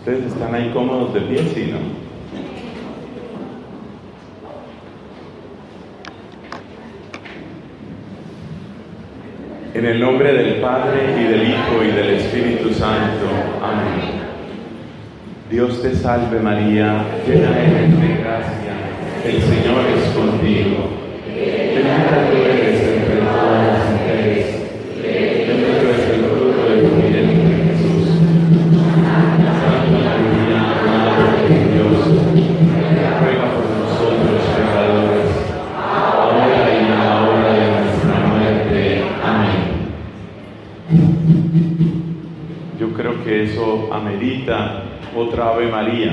¿Ustedes están ahí cómodos de pie? Sí, ¿no? En el nombre del Padre, y del Hijo, y del Espíritu Santo. Amén. Dios te salve María, llena eres de gracia, el Señor es contigo. Bendita tú eres entre todas las mujeres, bendito es el fruto de tu vientre, Jesús. Santa María, Madre de Dios, ruega por nosotros pecadores, ahora y en la hora de nuestra muerte. Amén. Yo creo que eso amerita otra Ave María.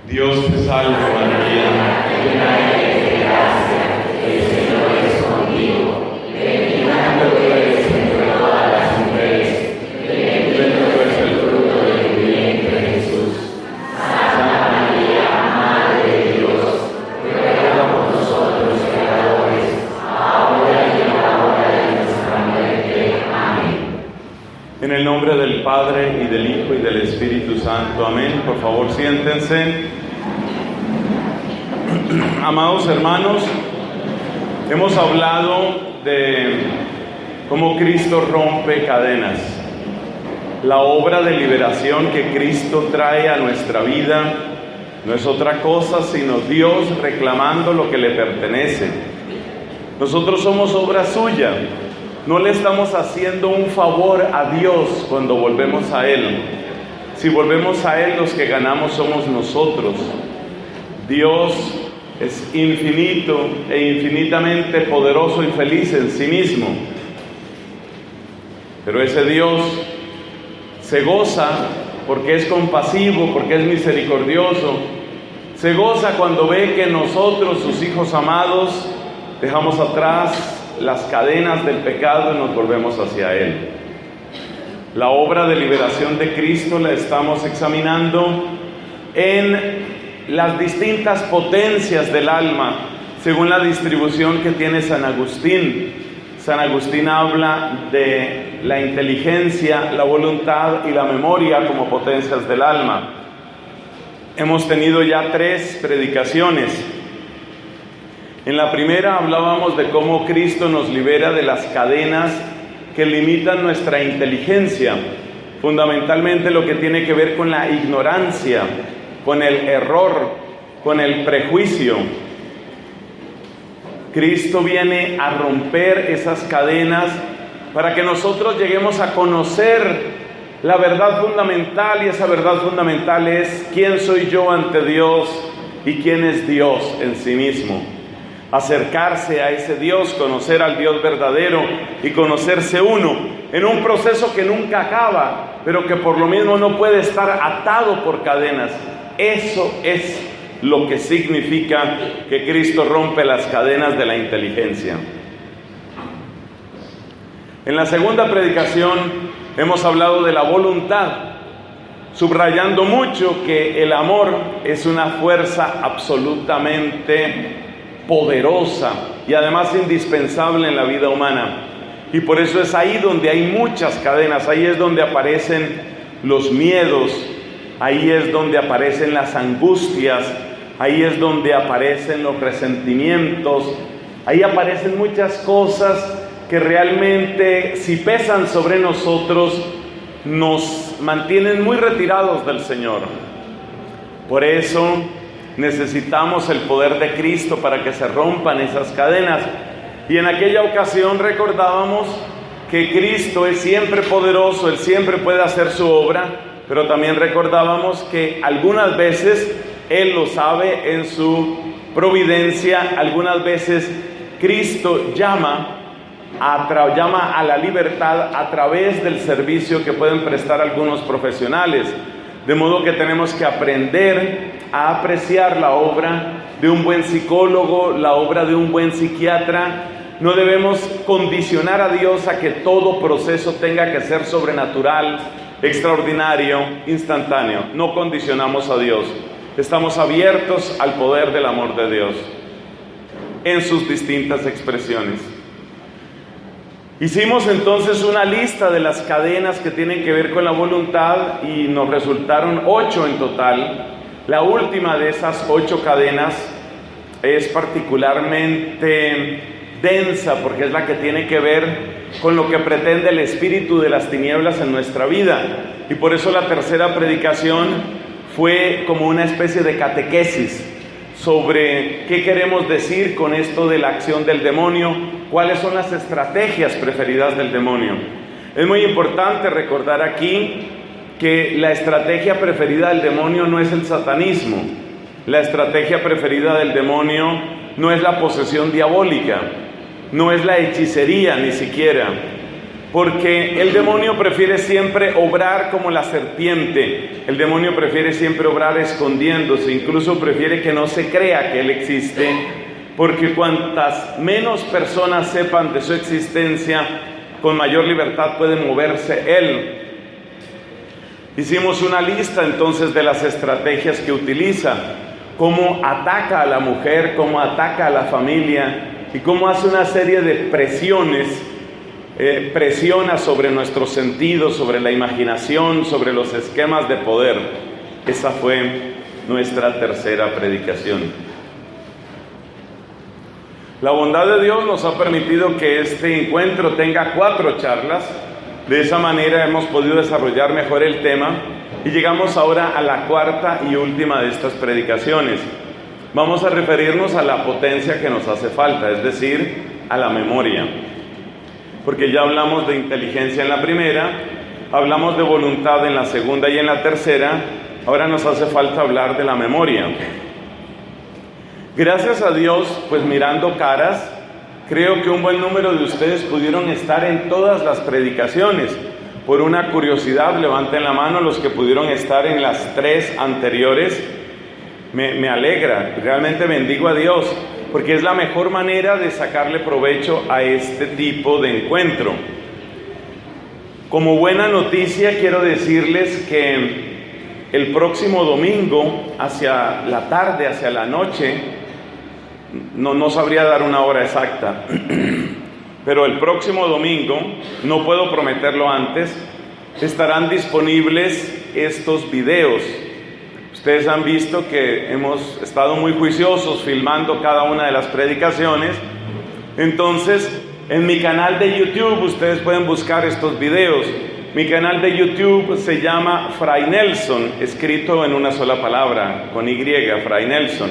Dios te salve María, llena eres de gracia, el Señor es contigo. Bendita tú eres entre todas las mujeres, bendito es el fruto de tu vientre, Jesús. Santa María, Madre de Dios, ruega por nosotros pecadores, ahora y en la hora de nuestra muerte. Amén. En el nombre del Padre, y del Hijo, y del Espíritu Santo. Amén. Por favor, siéntense. Amados hermanos, hemos hablado de cómo Cristo rompe cadenas. La obra de liberación que Cristo trae a nuestra vida no es otra cosa sino Dios reclamando lo que le pertenece. Nosotros somos obra suya. No le estamos haciendo un favor a Dios cuando volvemos a Él. Si volvemos a Él, los que ganamos somos nosotros. Dios es infinito e infinitamente poderoso y feliz en sí mismo. Pero ese Dios se goza porque es compasivo, porque es misericordioso. Se goza cuando ve que nosotros, sus hijos amados, dejamos atrás las cadenas del pecado y nos volvemos hacia Él. La obra de liberación de Cristo la estamos examinando en las distintas potencias del alma, según la distribución que tiene San Agustín. San Agustín habla de la inteligencia, la voluntad y la memoria como potencias del alma. Hemos tenido ya 3 predicaciones. En la primera hablábamos de cómo Cristo nos libera de las cadenas que limitan nuestra inteligencia, fundamentalmente lo que tiene que ver con la ignorancia, con el error, con el prejuicio. Cristo viene a romper esas cadenas para que nosotros lleguemos a conocer la verdad fundamental, y esa verdad fundamental es quién soy yo ante Dios y quién es Dios en sí mismo. Acercarse a ese Dios, conocer al Dios verdadero y conocerse uno en un proceso que nunca acaba, pero que por lo mismo no puede estar atado por cadenas. Eso es lo que significa que Cristo rompe las cadenas de la inteligencia. En la segunda predicación hemos hablado de la voluntad, subrayando mucho que el amor es una fuerza absolutamente poderosa y además indispensable en la vida humana. Y por eso es ahí donde hay muchas cadenas, ahí es donde aparecen los miedos, ahí es donde aparecen las angustias, ahí es donde aparecen los resentimientos, ahí aparecen muchas cosas que realmente, si pesan sobre nosotros, nos mantienen muy retirados del Señor. Por eso necesitamos el poder de Cristo para que se rompan esas cadenas. Y en aquella ocasión recordábamos que Cristo es siempre poderoso, Él siempre puede hacer su obra, pero también recordábamos que algunas veces Él lo sabe en su providencia, algunas veces Cristo llama a la libertad a través del servicio que pueden prestar algunos profesionales. De modo que tenemos que aprender a apreciar la obra de un buen psicólogo, la obra de un buen psiquiatra. No debemos condicionar a Dios a que todo proceso tenga que ser sobrenatural, extraordinario, instantáneo. No condicionamos a Dios. Estamos abiertos al poder del amor de Dios en sus distintas expresiones. Hicimos entonces una lista de las cadenas que tienen que ver con la voluntad y nos resultaron 8 en total. La última de esas 8 cadenas es particularmente densa porque es la que tiene que ver con lo que pretende el espíritu de las tinieblas en nuestra vida. Y por eso la tercera predicación fue como una especie de catequesis sobre qué queremos decir con esto de la acción del demonio, cuáles son las estrategias preferidas del demonio. Es muy importante recordar aquí que la estrategia preferida del demonio no es el satanismo, la estrategia preferida del demonio no es la posesión diabólica, no es la hechicería ni siquiera, porque el demonio prefiere siempre obrar como la serpiente, el demonio prefiere siempre obrar escondiéndose, incluso prefiere que no se crea que él existe, porque cuantas menos personas sepan de su existencia, con mayor libertad puede moverse él. Hicimos una lista entonces de las estrategias que utiliza, cómo ataca a la mujer, cómo ataca a la familia y cómo hace una serie de presiones, presiona sobre nuestros sentidos, sobre la imaginación, sobre los esquemas de poder. Esa fue nuestra tercera predicación. La bondad de Dios nos ha permitido que este encuentro tenga 4 charlas. De esa manera hemos podido desarrollar mejor el tema y llegamos ahora a la cuarta y última de estas predicaciones. Vamos a referirnos a la potencia que nos hace falta, es decir, a la memoria. Porque ya hablamos de inteligencia en la primera, hablamos de voluntad en la segunda y en la tercera, ahora nos hace falta hablar de la memoria. Gracias a Dios, pues mirando caras, creo que un buen número de ustedes pudieron estar en todas las predicaciones. Por una curiosidad, levanten la mano los que pudieron estar en las 3 anteriores. Me alegra, realmente bendigo a Dios, porque es la mejor manera de sacarle provecho a este tipo de encuentro. Como buena noticia quiero decirles que el próximo domingo, hacia la tarde, hacia la noche, no sabría dar una hora exacta, pero el próximo domingo, no puedo prometerlo antes, estarán disponibles estos videos. Ustedes han visto que hemos estado muy juiciosos filmando cada una de las predicaciones. Entonces, en mi canal de YouTube ustedes pueden buscar estos videos. Mi canal de YouTube se llama Fray Nelson, escrito en una sola palabra, con Y, Fray Nelson.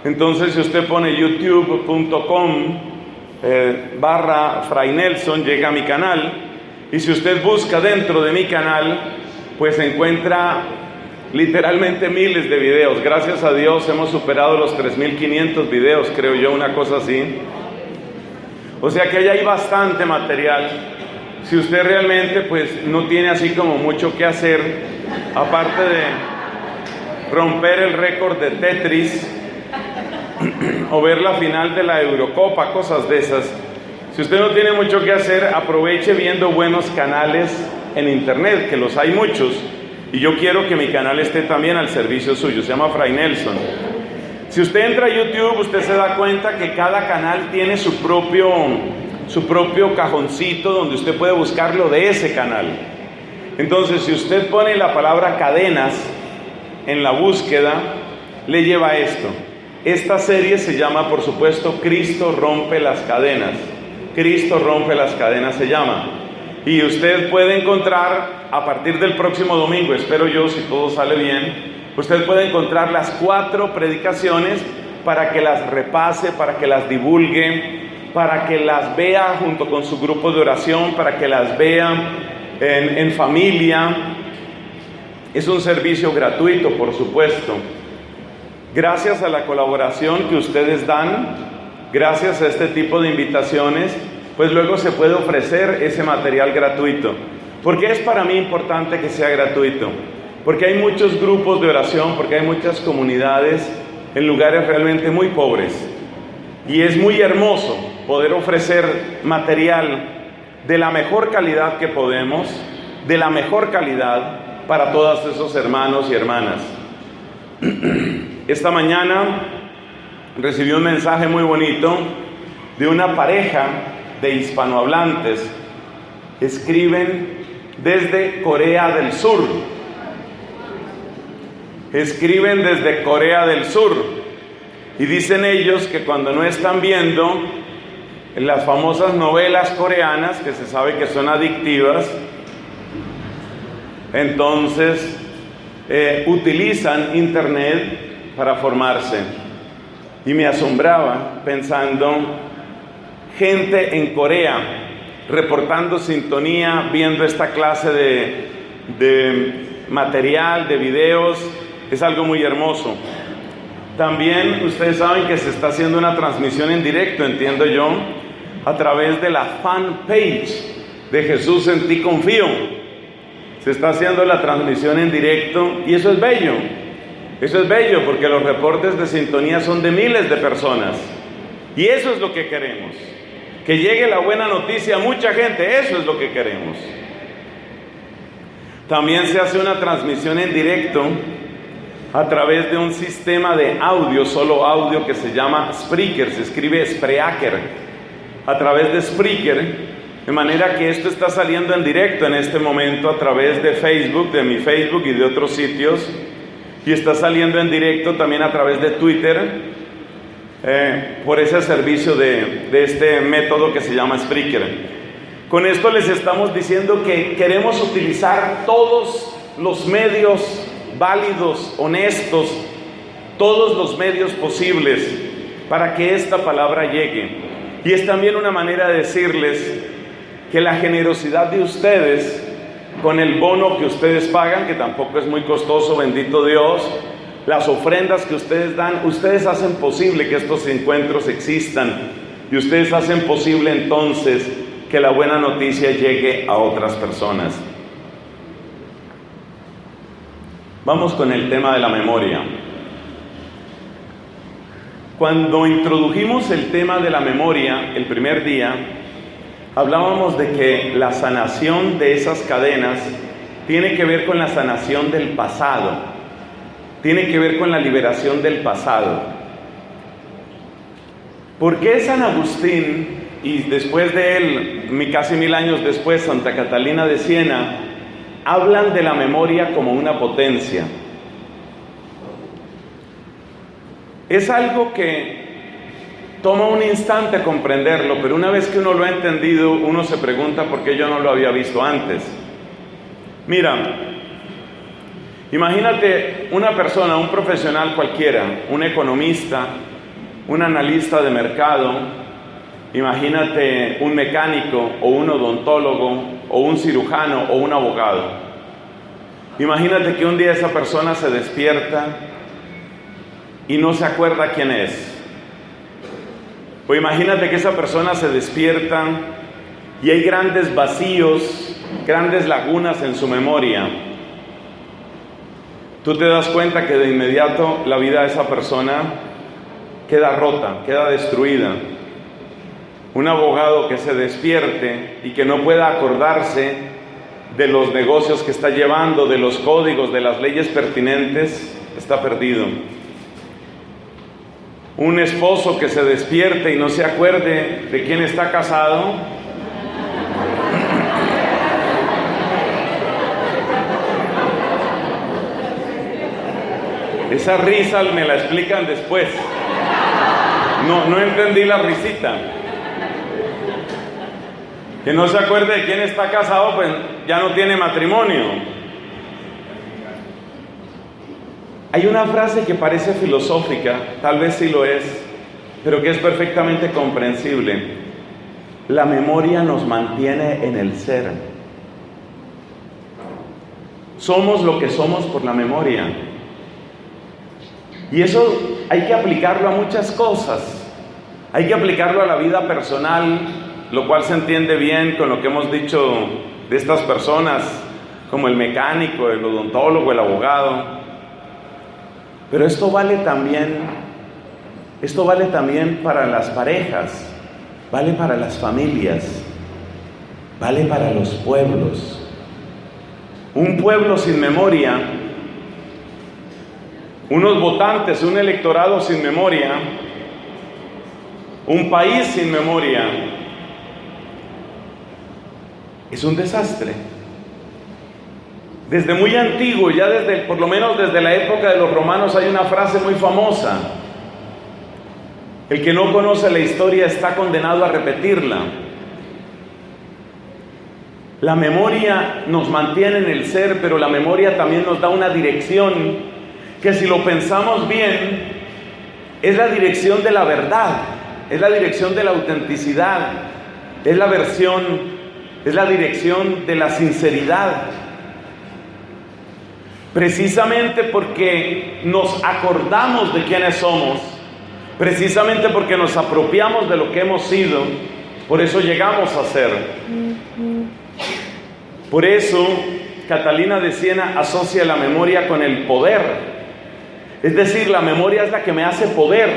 Entonces, si usted pone youtube.com/Fray Nelson, llega a mi canal. Y si usted busca dentro de mi canal, pues encuentra literalmente miles de videos. Gracias a Dios hemos superado los 3.500 videos, creo yo, una cosa así. O sea que ahí hay bastante material. Si usted realmente pues no tiene así como mucho que hacer, aparte de romper el récord de Tetris o ver la final de la Eurocopa, cosas de esas. Si usted no tiene mucho que hacer, aproveche viendo buenos canales en internet, que los hay muchos. Y yo quiero que mi canal esté también al servicio suyo, se llama Fray Nelson. Si usted entra a YouTube, usted se da cuenta que cada canal tiene su propio cajoncito donde usted puede buscarlo de ese canal. Entonces, si usted pone la palabra cadenas en la búsqueda, le lleva a esto. Esta serie se llama, por supuesto, Cristo rompe las cadenas. Cristo rompe las cadenas se llama. Y usted puede encontrar, a partir del próximo domingo, espero yo, si todo sale bien, usted puede encontrar las 4 predicaciones para que las repase, para que las divulgue, para que las vea junto con su grupo de oración, para que las vea en familia. Es un servicio gratuito, por supuesto. Gracias a la colaboración que ustedes dan, gracias a este tipo de invitaciones, pues luego se puede ofrecer ese material gratuito. ¿Por qué es para mí importante que sea gratuito? Porque hay muchos grupos de oración, porque hay muchas comunidades en lugares realmente muy pobres. Y es muy hermoso poder ofrecer material de la mejor calidad que podemos, de la mejor calidad para todos esos hermanos y hermanas. Esta mañana recibí un mensaje muy bonito de una pareja de hispanohablantes escriben desde Corea del Sur. Escriben desde Corea del Sur. Y dicen ellos que cuando no están viendo las famosas novelas coreanas, que se sabe que son adictivas, entonces utilizan internet para formarse. Y me asombraba pensando, gente en Corea reportando sintonía, viendo esta clase de material, de videos, es algo muy hermoso. También ustedes saben que se está haciendo una transmisión en directo, entiendo yo, a través de la fanpage de Jesús en ti confío. Se está haciendo la transmisión en directo y eso es bello. Eso es bello porque los reportes de sintonía son de miles de personas. Y eso es lo que queremos. Que llegue la buena noticia a mucha gente, eso es lo que queremos. También se hace una transmisión en directo a través de un sistema de audio, solo audio, que se llama Spreaker, se escribe Spreaker, a través de Spreaker, de manera que esto está saliendo en directo en este momento a través de Facebook, de mi Facebook y de otros sitios, y está saliendo en directo también a través de Twitter, por ese servicio de este método que se llama Spreaker. Con esto les estamos diciendo que queremos utilizar todos los medios válidos, honestos, todos los medios posibles para que esta palabra llegue. Y es también una manera de decirles que la generosidad de ustedes, con el bono que ustedes pagan, que tampoco es muy costoso, bendito Dios, las ofrendas que ustedes dan, ustedes hacen posible que estos encuentros existan y ustedes hacen posible entonces que la buena noticia llegue a otras personas. Vamos con el tema de la memoria. Cuando introdujimos el tema de la memoria el primer día, hablábamos de que la sanación de esas cadenas tiene que ver con la sanación del pasado. Tiene que ver con la liberación del pasado. ¿Por qué San Agustín, y después de él, casi 1000 años después, Santa Catalina de Siena, hablan de la memoria como una potencia? Es algo que toma un instante comprenderlo, pero una vez que uno lo ha entendido, uno se pregunta por qué yo no lo había visto antes. Mira, imagínate una persona, un profesional cualquiera, un economista, un analista de mercado, imagínate un mecánico o un odontólogo o un cirujano o un abogado. Imagínate que un día esa persona se despierta y no se acuerda quién es. O imagínate que esa persona se despierta y hay grandes vacíos, grandes lagunas en su memoria. Tú te das cuenta que de inmediato la vida de esa persona queda rota, queda destruida. Un abogado que se despierte y que no pueda acordarse de los negocios que está llevando, de los códigos, de las leyes pertinentes, está perdido. Un esposo que se despierte y no se acuerde de quién está casado, esa risa me la explican después. No entendí la risita. Que no se acuerde de quién está casado, pues ya no tiene matrimonio. Hay una frase que parece filosófica, tal vez sí lo es, pero que es perfectamente comprensible. La memoria nos mantiene en el ser. Somos lo que somos por la memoria. Y eso hay que aplicarlo a muchas cosas. Hay que aplicarlo a la vida personal, lo cual se entiende bien con lo que hemos dicho de estas personas, como el mecánico, el odontólogo, el abogado. Pero esto vale también para las parejas, vale para las familias, vale para los pueblos. Un pueblo sin memoria, unos votantes, un electorado sin memoria, un país sin memoria, es un desastre. Desde muy antiguo, ya por lo menos desde la época de los romanos, hay una frase muy famosa: el que no conoce la historia está condenado a repetirla. La memoria nos mantiene en el ser, pero la memoria también nos da una dirección que, si lo pensamos bien, es la dirección de la verdad, es la dirección de la autenticidad, es la dirección de la sinceridad. Precisamente porque nos acordamos de quiénes somos, precisamente porque nos apropiamos de lo que hemos sido, por eso llegamos a ser. Por eso Catalina de Siena asocia la memoria con el poder. Es decir, la memoria es la que me hace poder.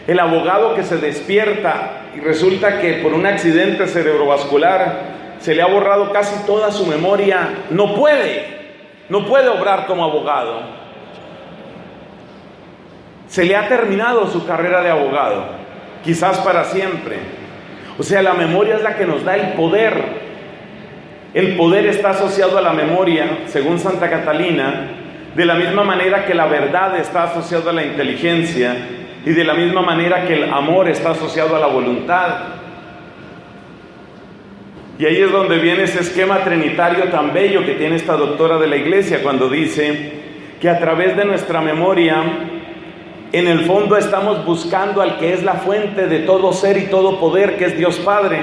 El abogado que se despierta y resulta que por un accidente cerebrovascular se le ha borrado casi toda su memoria, no puede obrar como abogado. Se le ha terminado su carrera de abogado, quizás para siempre. O sea, la memoria es la que nos da el poder. El poder está asociado a la memoria, según Santa Catalina, de la misma manera que la verdad está asociada a la inteligencia y de la misma manera que el amor está asociado a la voluntad. Y ahí es donde viene ese esquema trinitario tan bello que tiene esta doctora de la Iglesia cuando dice que a través de nuestra memoria, en el fondo estamos buscando al que es la fuente de todo ser y todo poder, que es Dios Padre.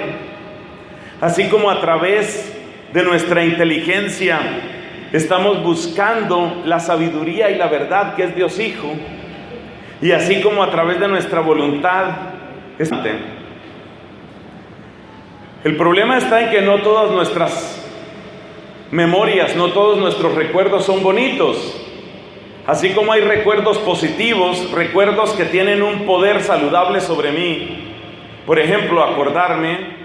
Así como a través de nuestra inteligencia estamos buscando la sabiduría y la verdad, que es Dios Hijo, y así como a través de nuestra voluntad. El problema está en que no todas nuestras memorias, no todos nuestros recuerdos son bonitos. Así como hay recuerdos positivos, recuerdos que tienen un poder saludable sobre mí. Por ejemplo, acordarme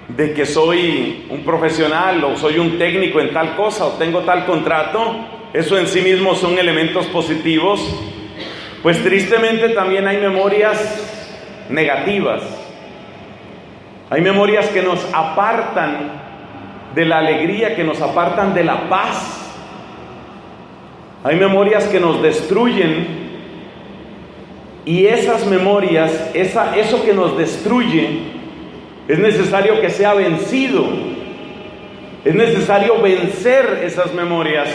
de que soy un profesional o soy un técnico en tal cosa o tengo tal contrato, eso en sí mismo son elementos positivos. Pues tristemente también hay memorias negativas. Hay memorias que nos apartan de la alegría, que nos apartan de la paz. Hay memorias que nos destruyen, y esas memorias, eso que nos destruye, es necesario que sea vencido. Es necesario vencer esas memorias.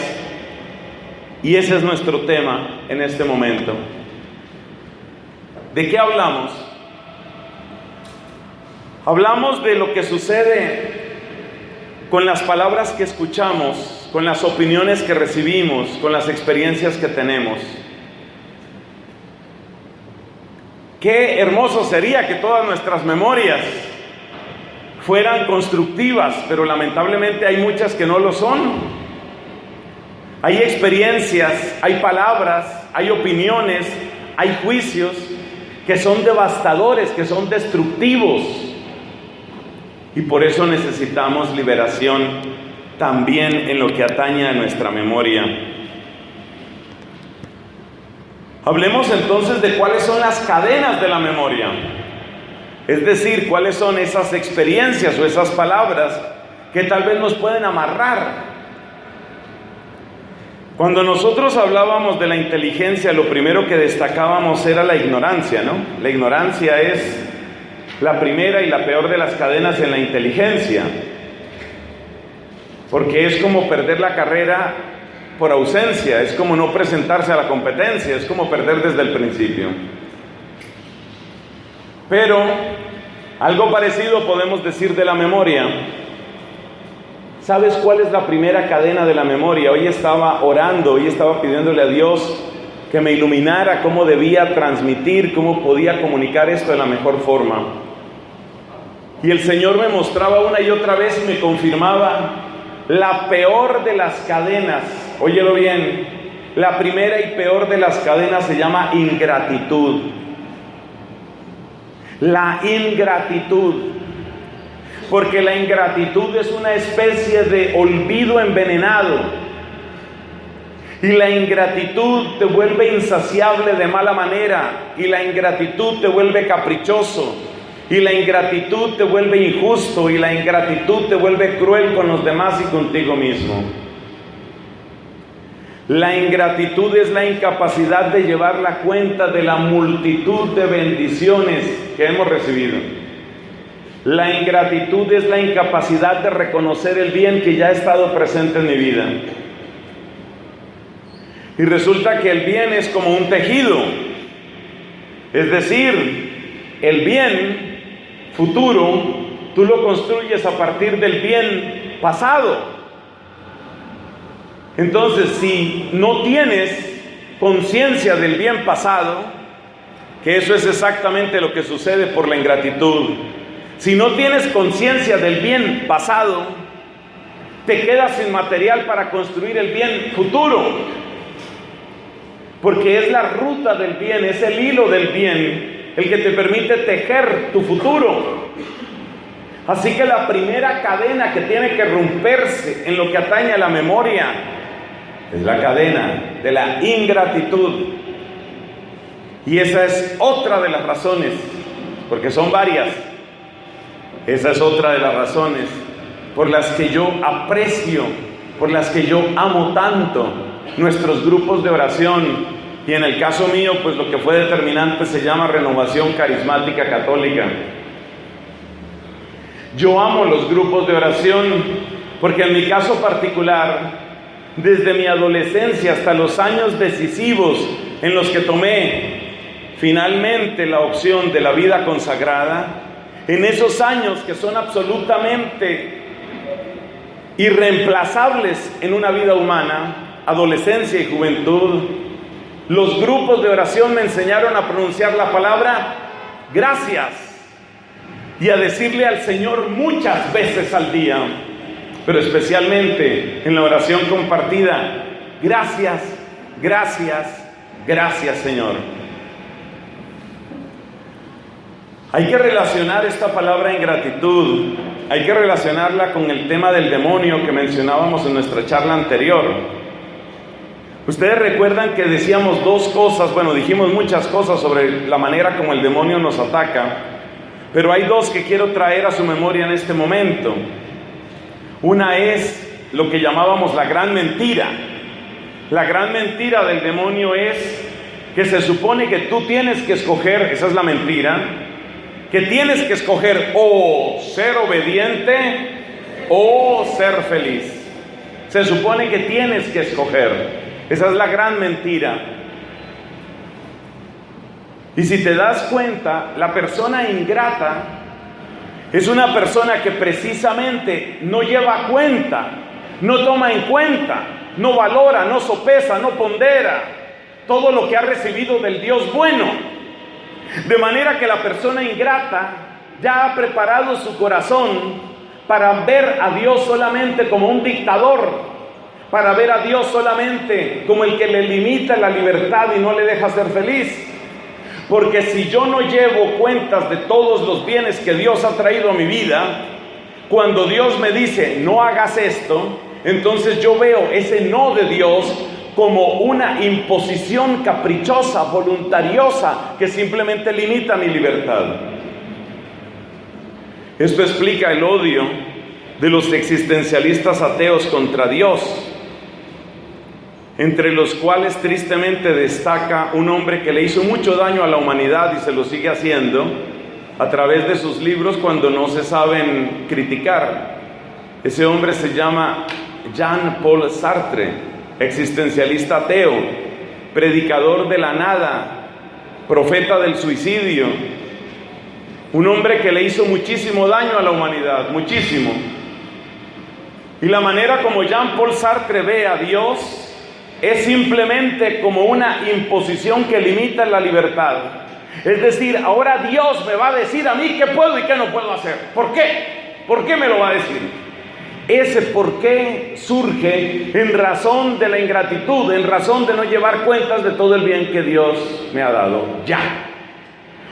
Y ese es nuestro tema en este momento. ¿De qué hablamos? Hablamos de lo que sucede con las palabras que escuchamos, con las opiniones que recibimos, con las experiencias que tenemos. Qué hermoso sería que todas nuestras memorias fueran constructivas, pero lamentablemente hay muchas que no lo son. Hay experiencias, hay palabras, hay opiniones, hay juicios que son devastadores, que son destructivos. Y por eso necesitamos liberación también en lo que atañe a nuestra memoria. Hablemos entonces de cuáles son las cadenas de la memoria. Es decir, cuáles son esas experiencias o esas palabras que tal vez nos pueden amarrar. Cuando nosotros hablábamos de la inteligencia, lo primero que destacábamos era la ignorancia, ¿no? La ignorancia es la primera y la peor de las cadenas en la inteligencia, porque es como perder la carrera por ausencia, es como no presentarse a la competencia, es como perder desde el principio. Pero algo parecido podemos decir de la memoria. ¿Sabes cuál es la primera cadena de la memoria? Hoy estaba orando, hoy estaba pidiéndole a Dios que me iluminara cómo debía transmitir, cómo podía comunicar esto de la mejor forma. Y el Señor me mostraba una y otra vez y me confirmaba la peor de las cadenas. Óyelo bien, la primera y peor de las cadenas se llama ingratitud. La ingratitud. Porque la ingratitud es una especie de olvido envenenado. Y la ingratitud te vuelve insaciable de mala manera. Y la ingratitud te vuelve caprichoso. Y la ingratitud te vuelve injusto, y la ingratitud te vuelve cruel con los demás y contigo mismo. La ingratitud es la incapacidad de llevar la cuenta de la multitud de bendiciones que hemos recibido. La ingratitud es la incapacidad de reconocer el bien que ya ha estado presente en mi vida. Y resulta que el bien es como un tejido. Es decir, el bien futuro, tú lo construyes a partir del bien pasado. Entonces, si no tienes conciencia del bien pasado, que eso es exactamente lo que sucede por la ingratitud, si no tienes conciencia del bien pasado, te quedas sin material para construir el bien futuro, porque es la ruta del bien, es el hilo del bien el que te permite tejer tu futuro. Así que la primera cadena que tiene que romperse en lo que atañe a la memoria es la cadena de la ingratitud. Y esa es otra de las razones, porque son varias. Esa es otra de las razones por las que yo aprecio, por las que yo amo tanto nuestros grupos de oración. Y en el caso mío, pues lo que fue determinante se llama Renovación Carismática Católica. Yo amo los grupos de oración porque en mi caso particular, desde mi adolescencia hasta los años decisivos en los que tomé finalmente la opción de la vida consagrada, en esos años que son absolutamente irreemplazables en una vida humana, adolescencia y juventud, los grupos de oración me enseñaron a pronunciar la palabra gracias y a decirle al Señor muchas veces al día, pero especialmente en la oración compartida: gracias, gracias, gracias, Señor. Hay que relacionar esta palabra ingratitud, hay que relacionarla con el tema del demonio que mencionábamos en nuestra charla anterior. Ustedes recuerdan que decíamos dos cosas, dijimos muchas cosas sobre la manera como el demonio nos ataca, pero hay dos que quiero traer a su memoria en este momento. Una es lo que llamábamos la gran mentira. La gran mentira del demonio es que se supone que tú tienes que escoger, esa es la mentira, que tienes que escoger o ser obediente o ser feliz. Se supone que tienes que escoger. Esa es la gran mentira. Y si te das cuenta, la persona ingrata es una persona que precisamente no lleva cuenta, no toma en cuenta, no valora, no sopesa, no pondera todo lo que ha recibido del Dios bueno. De manera que la persona ingrata ya ha preparado su corazón para ver a Dios solamente como un dictador, para ver a Dios solamente como el que le limita la libertad y no le deja ser feliz. Porque si yo no llevo cuentas de todos los bienes que Dios ha traído a mi vida, cuando Dios me dice no hagas esto, entonces yo veo ese no de Dios como una imposición caprichosa, voluntariosa, que simplemente limita mi libertad. Esto explica el odio de los existencialistas ateos contra Dios, entre los cuales tristemente destaca un hombre que le hizo mucho daño a la humanidad y se lo sigue haciendo a través de sus libros cuando no se saben criticar. Ese hombre se llama Jean-Paul Sartre, existencialista ateo, predicador de la nada, profeta del suicidio, un hombre que le hizo muchísimo daño a la humanidad, muchísimo. Y la manera como Jean-Paul Sartre ve a Dios es simplemente como una imposición que limita la libertad. Es decir, ahora Dios me va a decir a mí qué puedo y qué no puedo hacer. ¿Por qué? ¿Por qué me lo va a decir? Ese por qué surge en razón de la ingratitud, en razón de no llevar cuentas de todo el bien que Dios me ha dado. Ya.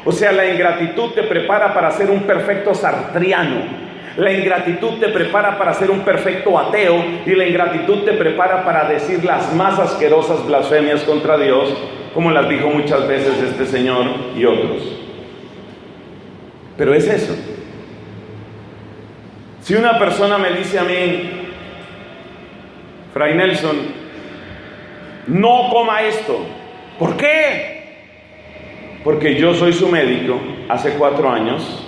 O sea, la ingratitud te prepara para ser un perfecto sartriano. La ingratitud te prepara para ser un perfecto ateo, y la ingratitud te prepara para decir las más asquerosas blasfemias contra Dios, como las dijo muchas veces este señor y otros. Pero es eso. Si una persona me dice a mí, Fray Nelson, no coma esto, ¿por qué? Porque yo soy su médico hace 4 años,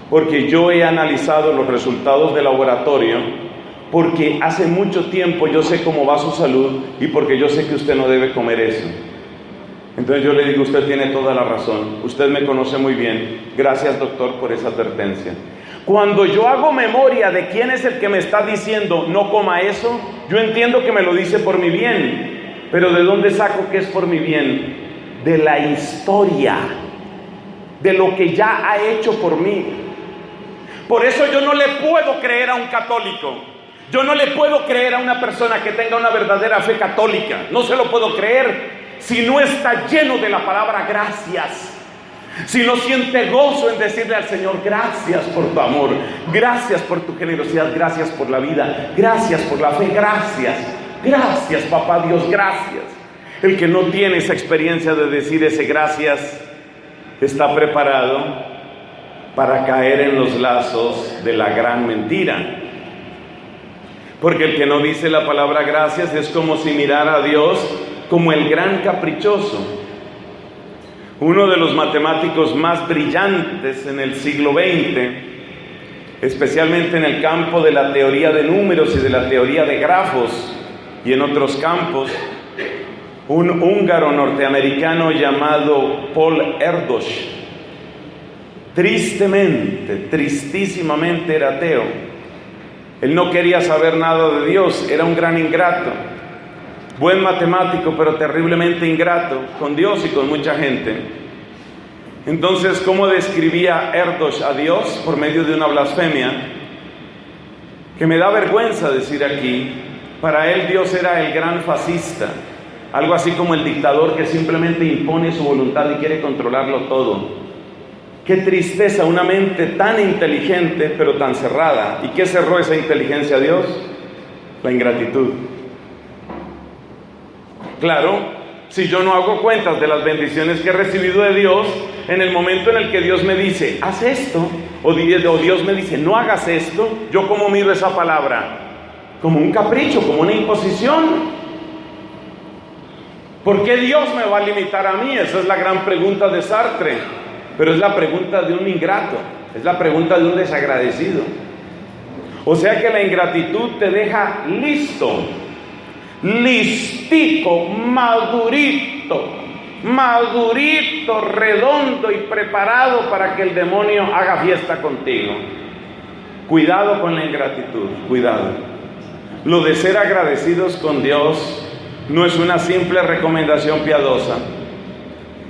porque yo he analizado los resultados del laboratorio, porque hace mucho tiempo yo sé cómo va su salud y porque yo sé que usted no debe comer eso. Entonces yo le digo, usted tiene toda la razón, usted me conoce muy bien, gracias doctor por esa advertencia. Cuando yo hago memoria de quién es el que me está diciendo no coma eso, yo entiendo que me lo dice por mi bien, pero ¿de dónde saco que es por mi bien? De la historia, de lo que ya ha hecho por mí. Por eso yo no le puedo creer a un católico, yo no le puedo creer a una persona que tenga una verdadera fe católica, no se lo puedo creer si no está lleno de la palabra gracias. Si no siente gozo en decirle al Señor, gracias por tu amor, gracias por tu generosidad, gracias por la vida, gracias por la fe, gracias papá Dios, gracias. El que no tiene esa experiencia de decir ese gracias está preparado para caer en los lazos de la gran mentira. Porque el que no dice la palabra gracias es como si mirara a Dios como el gran caprichoso. Uno de los matemáticos más brillantes en el siglo XX, especialmente en el campo de la teoría de números y de la teoría de grafos y en otros campos, un húngaro norteamericano llamado Paul Erdős, tristísimamente era ateo. Él no quería saber nada de Dios, era un gran ingrato. Buen matemático, pero terriblemente ingrato con Dios y con mucha gente. Entonces, ¿cómo describía Erdős a Dios? Por medio de una blasfemia que me da vergüenza decir aquí. Para él Dios era el gran fascista, algo así como el dictador que simplemente impone su voluntad y quiere controlarlo todo. Qué tristeza, una mente tan inteligente pero tan cerrada. ¿Y qué cerró esa inteligencia a Dios? La ingratitud. Claro, si yo no hago cuentas de las bendiciones que he recibido de Dios, en el momento en el que Dios me dice, haz esto, o Dios me dice, no hagas esto, yo como miro esa palabra, como un capricho, como una imposición. ¿Por qué Dios me va a limitar a mí? Esa es la gran pregunta de Sartre, pero es la pregunta de un ingrato, es la pregunta de un desagradecido. O sea que la ingratitud te deja listico, madurito, redondo y preparado para que el demonio haga fiesta contigo. Cuidado con la ingratitud, cuidado. Lo de ser agradecidos con Dios no es una simple recomendación piadosa.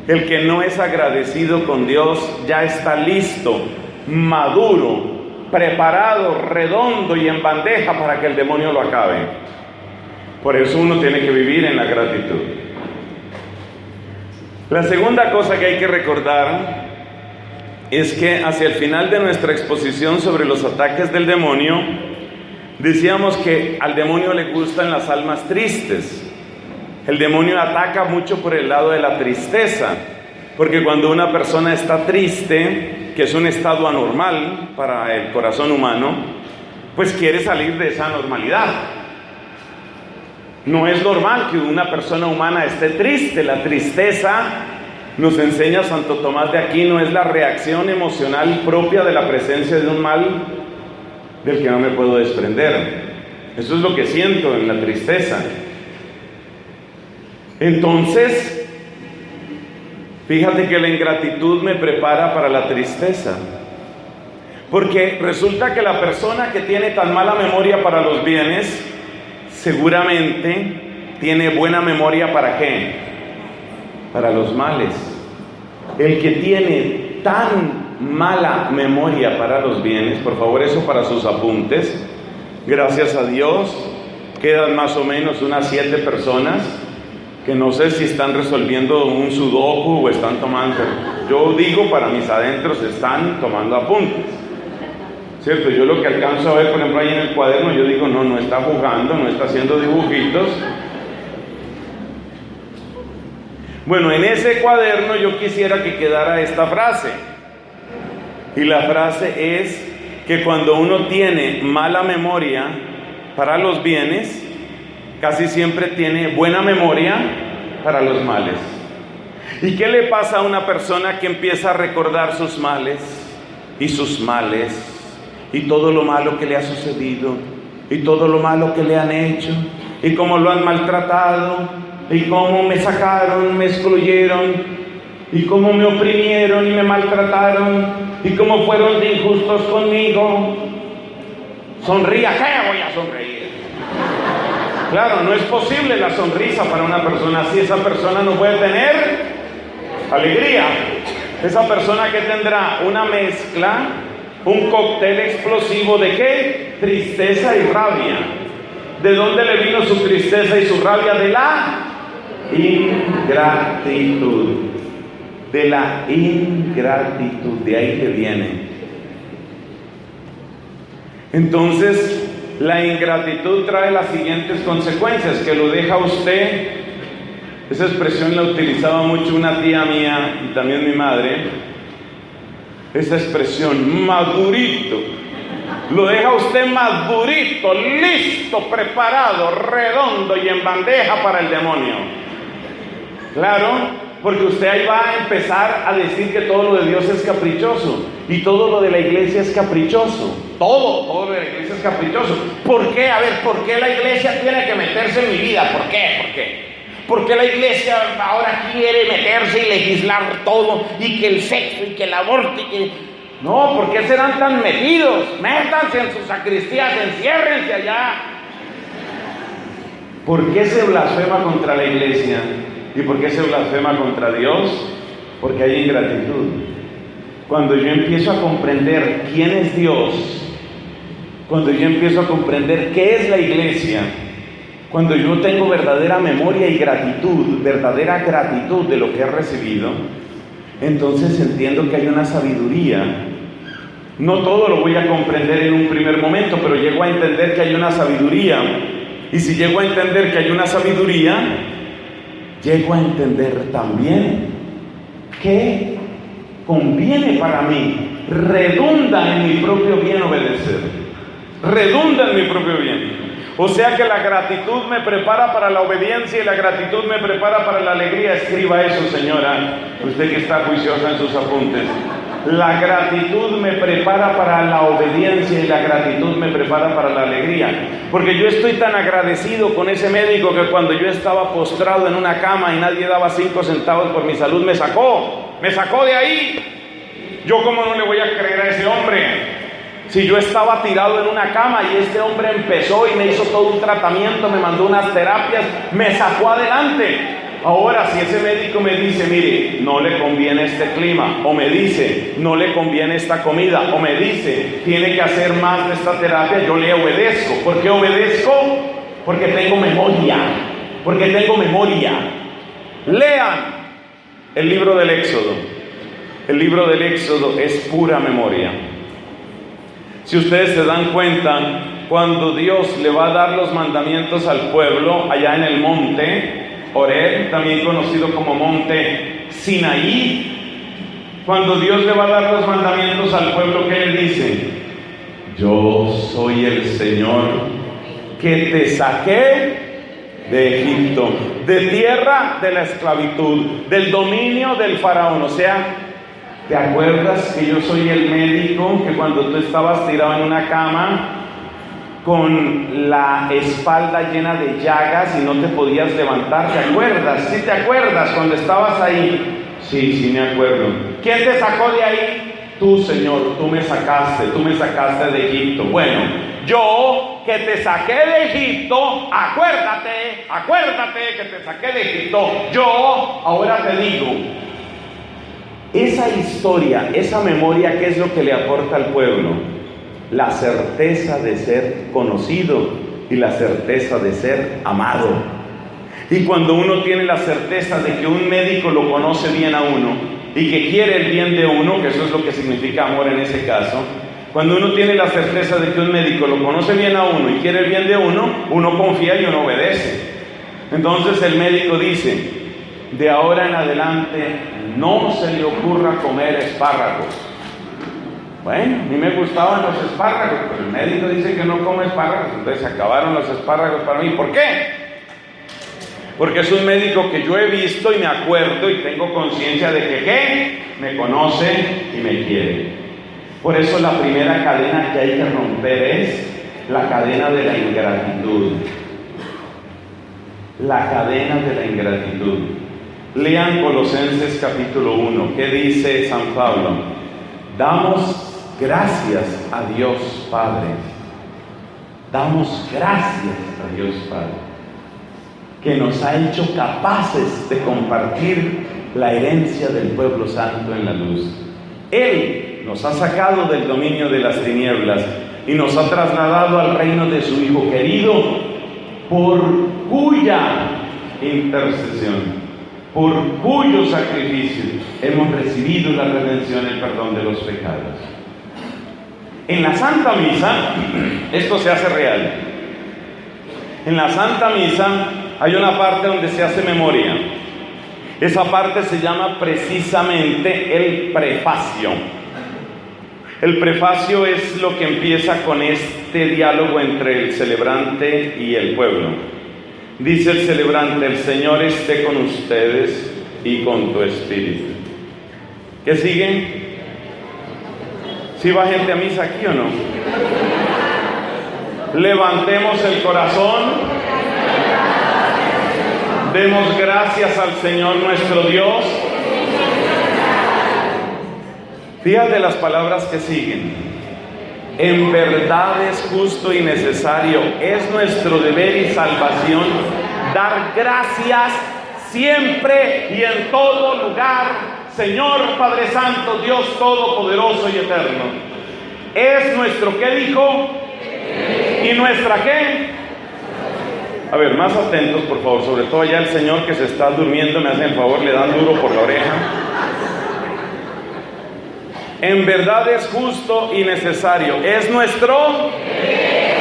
El que no es agradecido con Dios ya está listo, maduro, preparado, redondo y en bandeja para que el demonio lo acabe. Por eso uno tiene que vivir en la gratitud. La segunda cosa que hay que recordar es que hacia el final de nuestra exposición sobre los ataques del demonio, decíamos que al demonio le gustan las almas tristes. El demonio ataca mucho por el lado de la tristeza, porque cuando una persona está triste, que es un estado anormal para el corazón humano, pues quiere salir de esa anormalidad. No es normal que una persona humana esté triste. La tristeza, nos enseña Santo Tomás de Aquino, es la reacción emocional propia de la presencia de un mal del que no me puedo desprender. Eso es lo que siento en la tristeza. Entonces, fíjate que la ingratitud me prepara para la tristeza. Porque resulta que la persona que tiene tan mala memoria para los bienes, seguramente tiene buena memoria ¿para qué? Para los males. El que tiene tan mala memoria para los bienes, por favor, eso para sus apuntes. Gracias a Dios, quedan más o menos unas 7 personas que no sé si están resolviendo un sudoku o están tomando. Yo digo, para mis adentros, están tomando apuntes. ¿Cierto? Yo lo que alcanzo a ver, por ejemplo, ahí en el cuaderno, yo digo, no está jugando, no está haciendo dibujitos. Bueno, en ese cuaderno yo quisiera que quedara esta frase. Y la frase es que cuando uno tiene mala memoria para los bienes, casi siempre tiene buena memoria para los males. ¿Y qué le pasa a una persona que empieza a recordar sus males y sus males y todo lo malo que le ha sucedido y todo lo malo que le han hecho y cómo lo han maltratado y cómo me sacaron, me excluyeron y cómo me oprimieron y me maltrataron y cómo fueron de injustos conmigo? Sonría, ¿qué voy a sonreír? Claro, no es posible la sonrisa para una persona así. Esa persona no puede tener alegría. Esa persona que tendrá una mezcla, un cóctel explosivo de ¿qué? Tristeza y rabia. ¿De dónde le vino su tristeza y su rabia? De la ingratitud. De la ingratitud, de ahí que viene. Entonces, la ingratitud trae las siguientes consecuencias, que lo deja usted. Esa expresión la utilizaba mucho una tía mía y también mi madre. Esa expresión, madurito. Lo deja usted madurito, listo, preparado, redondo y en bandeja para el demonio. Claro. Porque usted ahí va a empezar a decir que todo lo de Dios es caprichoso y todo lo de la iglesia es caprichoso. Todo lo de la iglesia es caprichoso. ¿Por qué? A ver, ¿por qué la iglesia tiene que meterse en mi vida? ¿Por qué? ¿Por qué la iglesia ahora quiere meterse y legislar todo? Y que el sexo y que el aborto y que... No, ¿por qué serán tan metidos? Métanse en sus sacristías, enciérrense allá. ¿Por qué se blasfema contra la iglesia? ¿Y por qué se blasfema contra Dios? Porque hay ingratitud. Cuando yo empiezo a comprender quién es Dios, cuando yo empiezo a comprender qué es la iglesia, cuando yo tengo verdadera memoria y gratitud, verdadera gratitud de lo que he recibido, entonces entiendo que hay una sabiduría. No todo lo voy a comprender en un primer momento, pero llego a entender que hay una sabiduría. Y si llego a entender que hay una sabiduría, llego a entender también que conviene para mí, redunda en mi propio bien obedecer, redunda en mi propio bien. O sea que la gratitud me prepara para la obediencia y la gratitud me prepara para la alegría. Escriba eso, señora, usted que está juiciosa en sus apuntes. La gratitud me prepara para la obediencia y la gratitud me prepara para la alegría. Porque yo estoy tan agradecido con ese médico que cuando yo estaba postrado en una cama y nadie daba 5 centavos por mi salud, me sacó de ahí. Yo cómo no le voy a creer a ese hombre. Si yo estaba tirado en una cama y este hombre empezó y me hizo todo un tratamiento, me mandó unas terapias, me sacó adelante. Ahora, si ese médico me dice, mire, no le conviene este clima, o me dice, no le conviene esta comida, o me dice, tiene que hacer más de esta terapia, yo le obedezco. ¿Por qué obedezco? Porque tengo memoria. Lean el libro del Éxodo. El libro del Éxodo es pura memoria. Si ustedes se dan cuenta, cuando Dios le va a dar los mandamientos al pueblo allá en el monte Horeb, también conocido como monte Sinaí, cuando Dios le va a dar los mandamientos al pueblo, ¿qué le dice? Yo soy el Señor que te saqué de Egipto, de tierra de la esclavitud, del dominio del faraón. O sea, ¿te acuerdas que yo soy el médico que cuando tú estabas tirado en una cama con la espalda llena de llagas y no te podías levantar? ¿Te acuerdas? ¿Sí te acuerdas cuando estabas ahí? Sí, me acuerdo. ¿Quién te sacó de ahí? Tú, Señor, tú me sacaste de Egipto. Bueno, yo que te saqué de Egipto, acuérdate que te saqué de Egipto. Yo ahora te digo, esa historia, esa memoria, ¿qué es lo que le aporta al pueblo? La certeza de ser conocido y la certeza de ser amado. Y cuando uno tiene la certeza de que un médico lo conoce bien a uno y que quiere el bien de uno, que eso es lo que significa amor en ese caso, cuando uno tiene la certeza de que un médico lo conoce bien a uno y quiere el bien de uno, uno confía y uno obedece. Entonces el médico dice, de ahora en adelante no se le ocurra comer espárragos. Bueno, a mí me gustaban los espárragos, pero el médico dice que no come espárragos, entonces se acabaron los espárragos para mí. ¿Por qué? Porque es un médico que yo he visto y me acuerdo y tengo conciencia de que ¿qué? Me conoce y me quiere. Por eso la primera cadena que hay que romper es la cadena de la ingratitud. La cadena de la ingratitud. Lean Colosenses capítulo 1. ¿Qué dice San Pablo? Damos gracias a Dios Padre. Damos gracias a Dios Padre, que nos ha hecho capaces de compartir la herencia del pueblo santo en la luz. Él nos ha sacado del dominio de las tinieblas y nos ha trasladado al reino de su Hijo querido, por cuya intercesión, por cuyo sacrificio hemos recibido la redención, el perdón de los pecados. En la Santa Misa, esto se hace real. En la Santa Misa hay una parte donde se hace memoria. Esa parte se llama precisamente el prefacio. El prefacio es lo que empieza con este diálogo entre el celebrante y el pueblo. Dice el celebrante: el Señor esté con ustedes y con tu espíritu. ¿Qué sigue? ¿Sí va gente a misa aquí o no? Levantemos el corazón, demos gracias al Señor nuestro Dios. Fíjate las palabras que siguen. En verdad es justo y necesario, es nuestro deber y salvación dar gracias siempre y en todo lugar, Señor Padre Santo, Dios Todopoderoso y Eterno. Es nuestro, ¿qué dijo? ¿Y nuestra qué? A ver, más atentos por favor, sobre todo allá el señor que se está durmiendo, me hacen favor, le dan duro por la oreja. En verdad es justo y necesario, es nuestro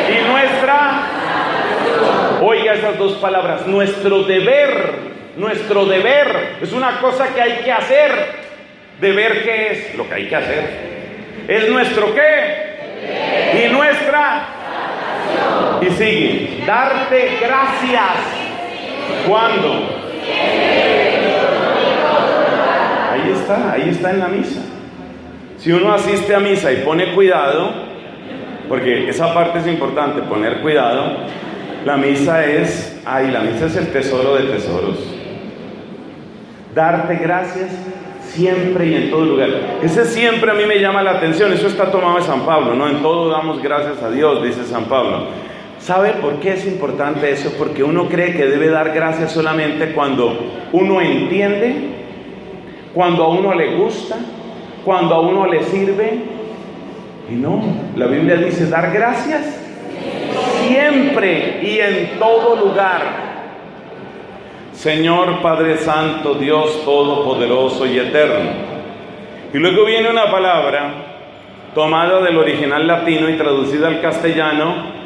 y nuestra, oiga esas dos palabras, nuestro deber es una cosa que hay que hacer. ¿Deber qué es? Lo que hay que hacer. ¿Es nuestro qué? Y nuestra. Y sigue, darte gracias. ¿Cuándo? Ahí está en la misa. Si uno asiste a misa y pone cuidado, porque esa parte es importante, poner cuidado, la misa es el tesoro de tesoros. Darte gracias siempre y en todo lugar. Ese siempre a mí me llama la atención. Eso está tomado de San Pablo, ¿no? En todo damos gracias a Dios, dice San Pablo. ¿Sabe por qué es importante eso? Porque uno cree que debe dar gracias solamente cuando uno entiende, cuando a uno le gusta, cuando a uno le sirve. Y no, la Biblia dice dar gracias siempre y en todo lugar. Señor Padre Santo, Dios Todopoderoso y Eterno. Y luego viene una palabra tomada del original latino y traducida al castellano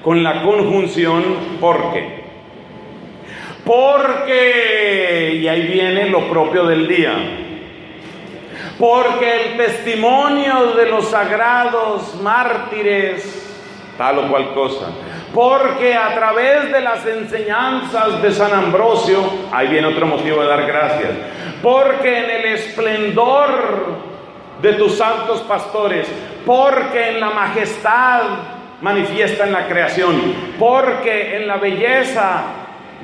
con la conjunción porque. Porque, y ahí viene lo propio del día. Porque el testimonio de los sagrados mártires, tal o cual cosa. Porque a través de las enseñanzas de San Ambrosio, ahí viene otro motivo de dar gracias. Porque en el esplendor de tus santos pastores, porque en la majestad manifiesta en la creación, porque en la belleza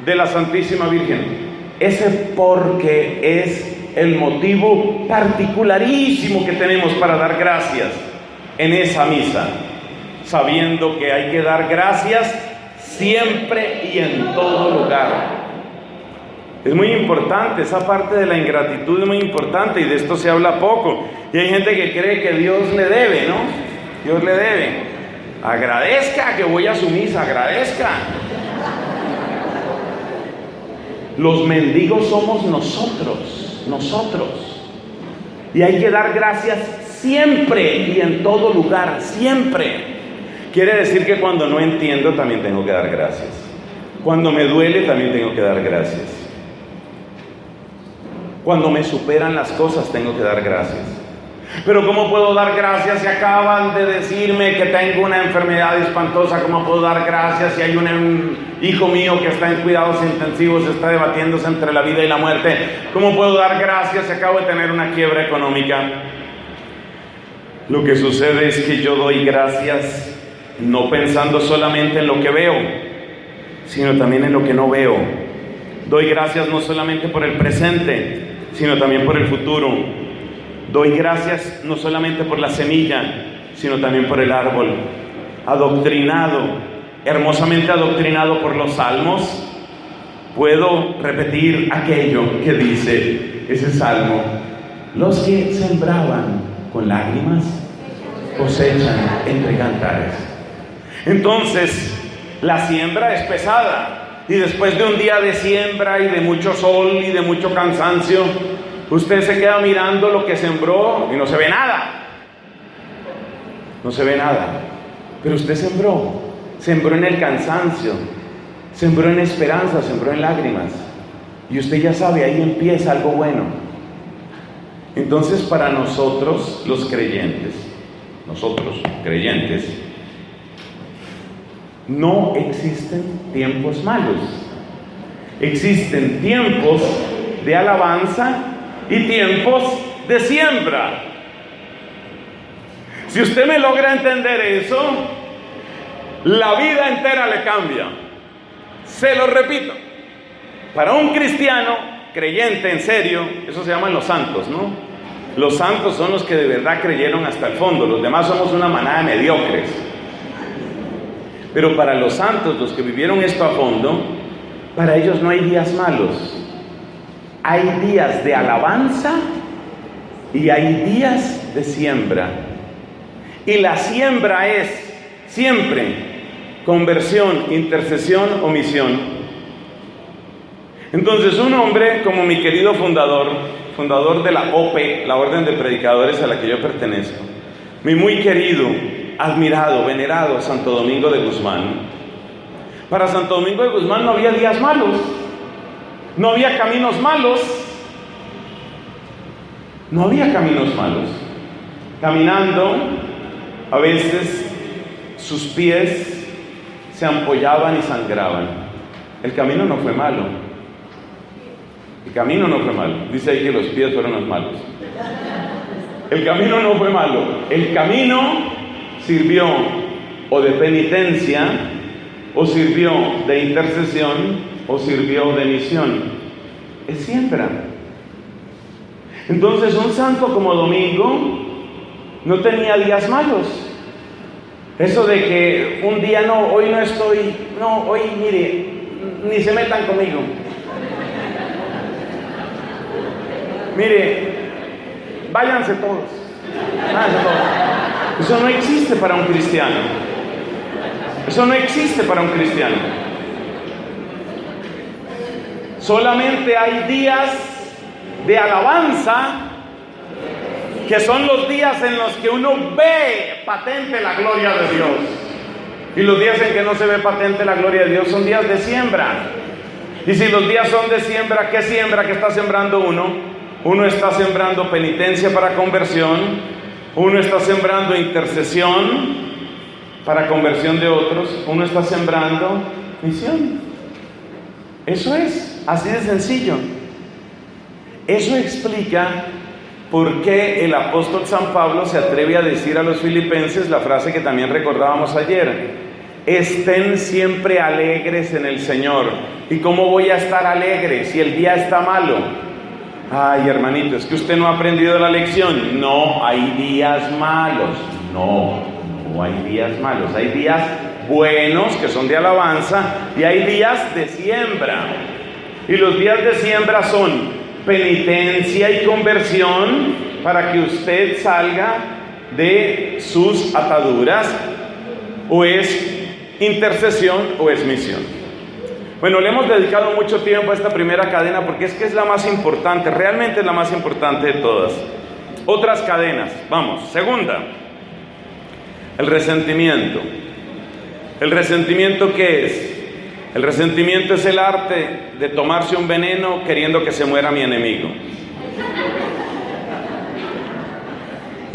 de la Santísima Virgen. Ese porque es el motivo particularísimo que tenemos para dar gracias en esa misa, sabiendo que hay que dar gracias siempre y en todo lugar. Es muy importante, esa parte de la ingratitud es muy importante y de esto se habla poco. Y hay gente que cree que Dios le debe, ¿no? Dios le debe. Agradezca que voy a su misa, agradezca. Los mendigos somos nosotros. Y hay que dar gracias siempre y en todo lugar, siempre. Quiere decir que cuando no entiendo también tengo que dar gracias. Cuando me duele también tengo que dar gracias. Cuando me superan las cosas tengo que dar gracias. Pero ¿cómo puedo dar gracias si acaban de decirme que tengo una enfermedad espantosa? ¿Cómo puedo dar gracias si hay un hijo mío que está en cuidados intensivos, está debatiéndose entre la vida y la muerte? ¿Cómo puedo dar gracias si acabo de tener una quiebra económica? Lo que sucede es que yo doy gracias no pensando solamente en lo que veo, sino también en lo que no veo. Doy gracias no solamente por el presente, sino también por el futuro. Doy gracias no solamente por la semilla, sino también por el árbol. Adoctrinado, hermosamente adoctrinado por los salmos, puedo repetir aquello que dice ese salmo: los que sembraban con lágrimas cosechan entre cantares. Entonces, la siembra es pesada, y después de un día de siembra y de mucho sol y de mucho cansancio, usted se queda mirando lo que sembró y no se ve nada. No se ve nada. Pero usted sembró en el cansancio, sembró en esperanza, sembró en lágrimas. Y usted ya sabe, ahí empieza algo bueno. Entonces, para nosotros, los creyentes, no existen tiempos malos. Existen tiempos de alabanza y tiempos de siembra. Si usted me logra entender eso, la vida entera le cambia. Se lo repito, para un cristiano creyente en serio, eso se llaman los santos, ¿no? Los santos son los que de verdad creyeron hasta el fondo. Los demás somos una manada de mediocres. Pero para los santos, los que vivieron esto a fondo, para ellos no hay días malos. Hay días de alabanza y hay días de siembra. Y la siembra es siempre conversión, intercesión o misión. Entonces, un hombre como mi querido fundador de la OPE, la Orden de Predicadores a la que yo pertenezco, mi muy querido, admirado, venerado Santo Domingo de Guzmán. Para Santo Domingo de Guzmán no había días malos, no había caminos malos, no había caminos malos. Caminando, a veces sus pies se ampollaban y sangraban. El camino no fue malo. El camino no fue malo. Dice ahí que los pies fueron los malos. El camino no fue malo. El camino sirvió o de penitencia, o sirvió de intercesión, o sirvió de misión. Es siembra. Entonces, un santo como Domingo no tenía días malos. Eso de que un día no, hoy no estoy, no, hoy mire, ni se metan conmigo. Mire, váyanse todos. Eso no existe para un cristiano. Eso no existe para un cristiano. Solamente hay días de alabanza, que son los días en los que uno ve patente la gloria de Dios. Y los días en que no se ve patente la gloria de Dios son días de siembra. Y si los días son de siembra, ¿qué siembra? ¿Qué está sembrando uno? Uno está sembrando penitencia para conversión, uno está sembrando intercesión para conversión de otros, uno está sembrando misión. Eso es, así de sencillo. Eso explica por qué el apóstol San Pablo se atreve a decir a los filipenses la frase que también recordábamos ayer: estén siempre alegres en el Señor. ¿Y cómo voy a estar alegre si el día está malo? Ay, hermanito, es que usted no ha aprendido la lección. No hay días malos. No hay días malos. Hay días buenos que son de alabanza y hay días de siembra. Y los días de siembra son penitencia y conversión para que usted salga de sus ataduras, o es intercesión o es misión. Bueno, le hemos dedicado mucho tiempo a esta primera cadena porque es que es la más importante, realmente es la más importante de todas. Otras cadenas, vamos. Segunda, el resentimiento. ¿El resentimiento qué es? El resentimiento es el arte de tomarse un veneno queriendo que se muera mi enemigo.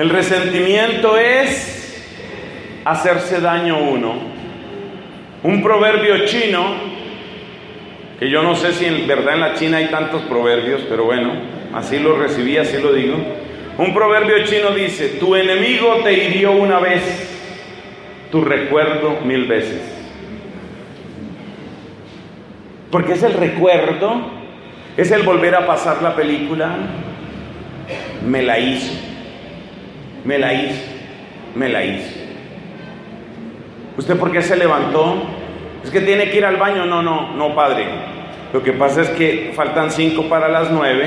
El resentimiento es hacerse daño uno. Un proverbio chino, que yo no sé si en verdad en la China hay tantos proverbios, pero bueno, así lo recibí, así lo digo. Un proverbio chino dice: tu enemigo te hirió una vez, tu recuerdo 1000 veces. Porque es el recuerdo, es el volver a pasar la película. Me la hizo. ¿Usted por qué se levantó? ¿Es que tiene que ir al baño? No, padre. Lo que pasa es que faltan 5 para las 9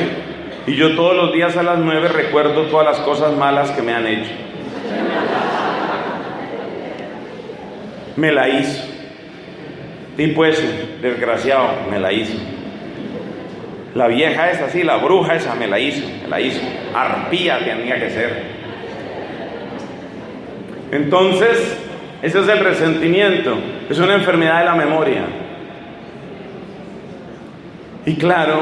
y yo todos los días a las 9 recuerdo todas las cosas malas que me han hecho. Me la hizo. Tipo ese, desgraciado, me la hizo. La vieja esa, sí, la bruja esa, me la hizo. Arpía tenía que ser. Entonces, ese es el resentimiento. Es una enfermedad de la memoria. Y claro,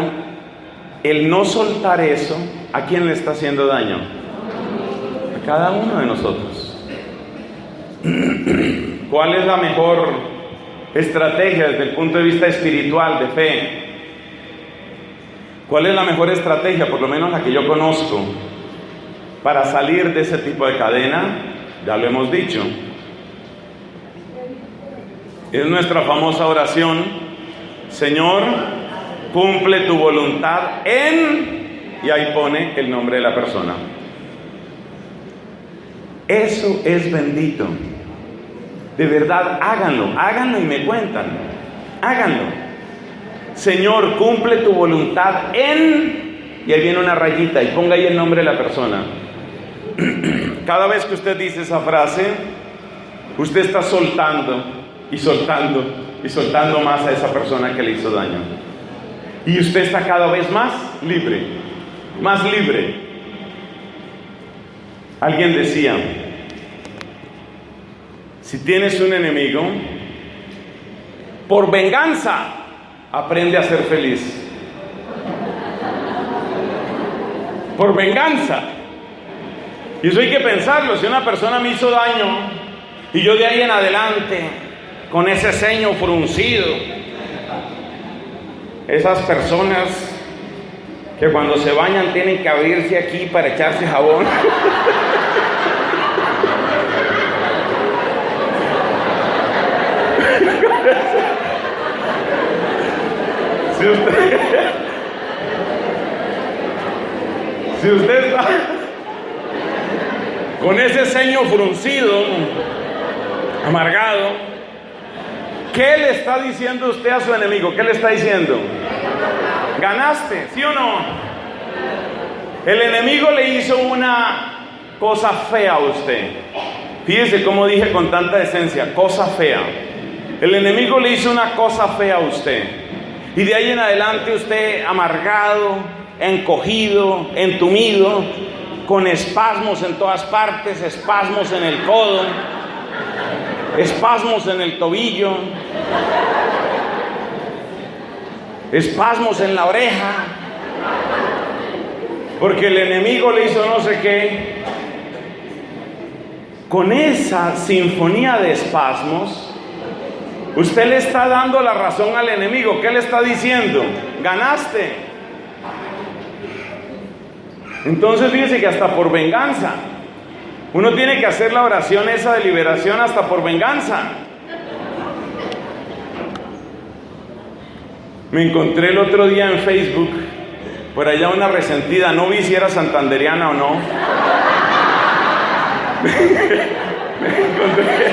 el no soltar eso, ¿a quién le está haciendo daño? A cada uno de nosotros. ¿Cuál es la mejor estrategia desde el punto de vista espiritual, de fe? ¿Cuál es la mejor estrategia, por lo menos la que yo conozco, para salir de ese tipo de cadena? Ya lo hemos dicho. Es nuestra famosa oración: Señor, cumple tu voluntad en... y ahí pone el nombre de la persona. Eso es bendito. De verdad, háganlo y me cuentan. Háganlo. Señor, cumple tu voluntad en... y ahí viene una rayita y ponga ahí el nombre de la persona. Cada vez que usted dice esa frase, usted está soltando más a esa persona que le hizo daño. Y usted está cada vez más libre. Alguien decía: si tienes un enemigo, por venganza, aprende a ser feliz. Por venganza. Y eso hay que pensarlo. Si una persona me hizo daño y yo de ahí en adelante, con ese ceño fruncido, esas personas que cuando se bañan tienen que abrirse aquí para echarse jabón. Si usted está con ese ceño fruncido, amargado, ¿qué le está diciendo usted a su enemigo? ¿Qué le está diciendo? ¿Ganaste? ¿Sí o no? El enemigo le hizo una cosa fea a usted. Fíjese cómo dije con tanta decencia: cosa fea. El enemigo le hizo una cosa fea a usted. Y de ahí en adelante usted amargado, encogido, entumido, con espasmos en todas partes, espasmos en el codo, espasmos en el tobillo, espasmos en la oreja, porque el enemigo le hizo no sé qué. Con esa sinfonía de espasmos, usted le está dando la razón al enemigo. ¿Qué le está diciendo? Ganaste. Entonces fíjese que hasta por venganza, uno tiene que hacer la oración esa de liberación hasta por venganza. Me encontré el otro día en Facebook, por allá una resentida, no vi si era santandereana o no. Me encontré.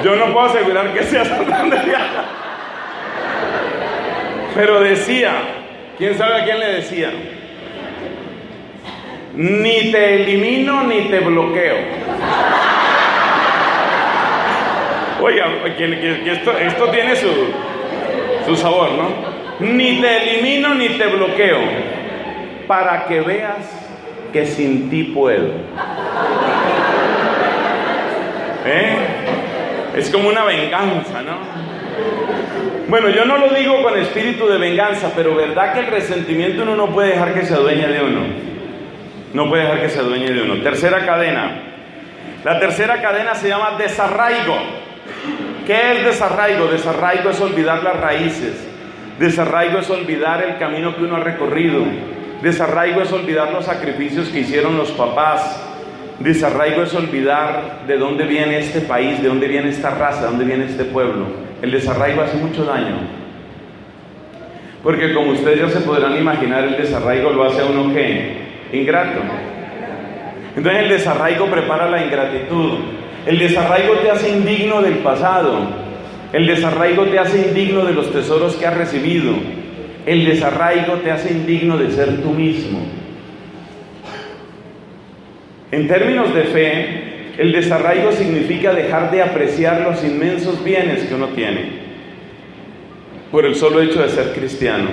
Yo no puedo asegurar que sea santandereana, pero decía, ¿quién sabe a quién le decía? Ni te elimino ni te bloqueo. Oiga, que esto tiene su sabor, ¿no? Ni te elimino ni te bloqueo, para que veas que sin ti puedo. Es como una venganza, ¿no? Bueno, yo no lo digo con espíritu de venganza, pero verdad que el resentimiento uno no puede dejar que se adueñe de uno. No puede dejar que se adueñe de uno. Tercera cadena. La tercera cadena se llama desarraigo. ¿Qué es desarraigo? Desarraigo es olvidar las raíces. Desarraigo es olvidar el camino que uno ha recorrido. Desarraigo es olvidar los sacrificios que hicieron los papás. Desarraigo es olvidar de dónde viene este país, de dónde viene esta raza, de dónde viene este pueblo. El desarraigo hace mucho daño. Porque como ustedes ya se podrán imaginar, el desarraigo lo hace a uno ¿qué? Ingrato. Entonces el desarraigo prepara la ingratitud. El desarraigo te hace indigno del pasado. El desarraigo te hace indigno de los tesoros que has recibido. El desarraigo te hace indigno de ser tú mismo. En términos de fe, el desarraigo significa dejar de apreciar los inmensos bienes que uno tiene por el solo hecho de ser cristiano.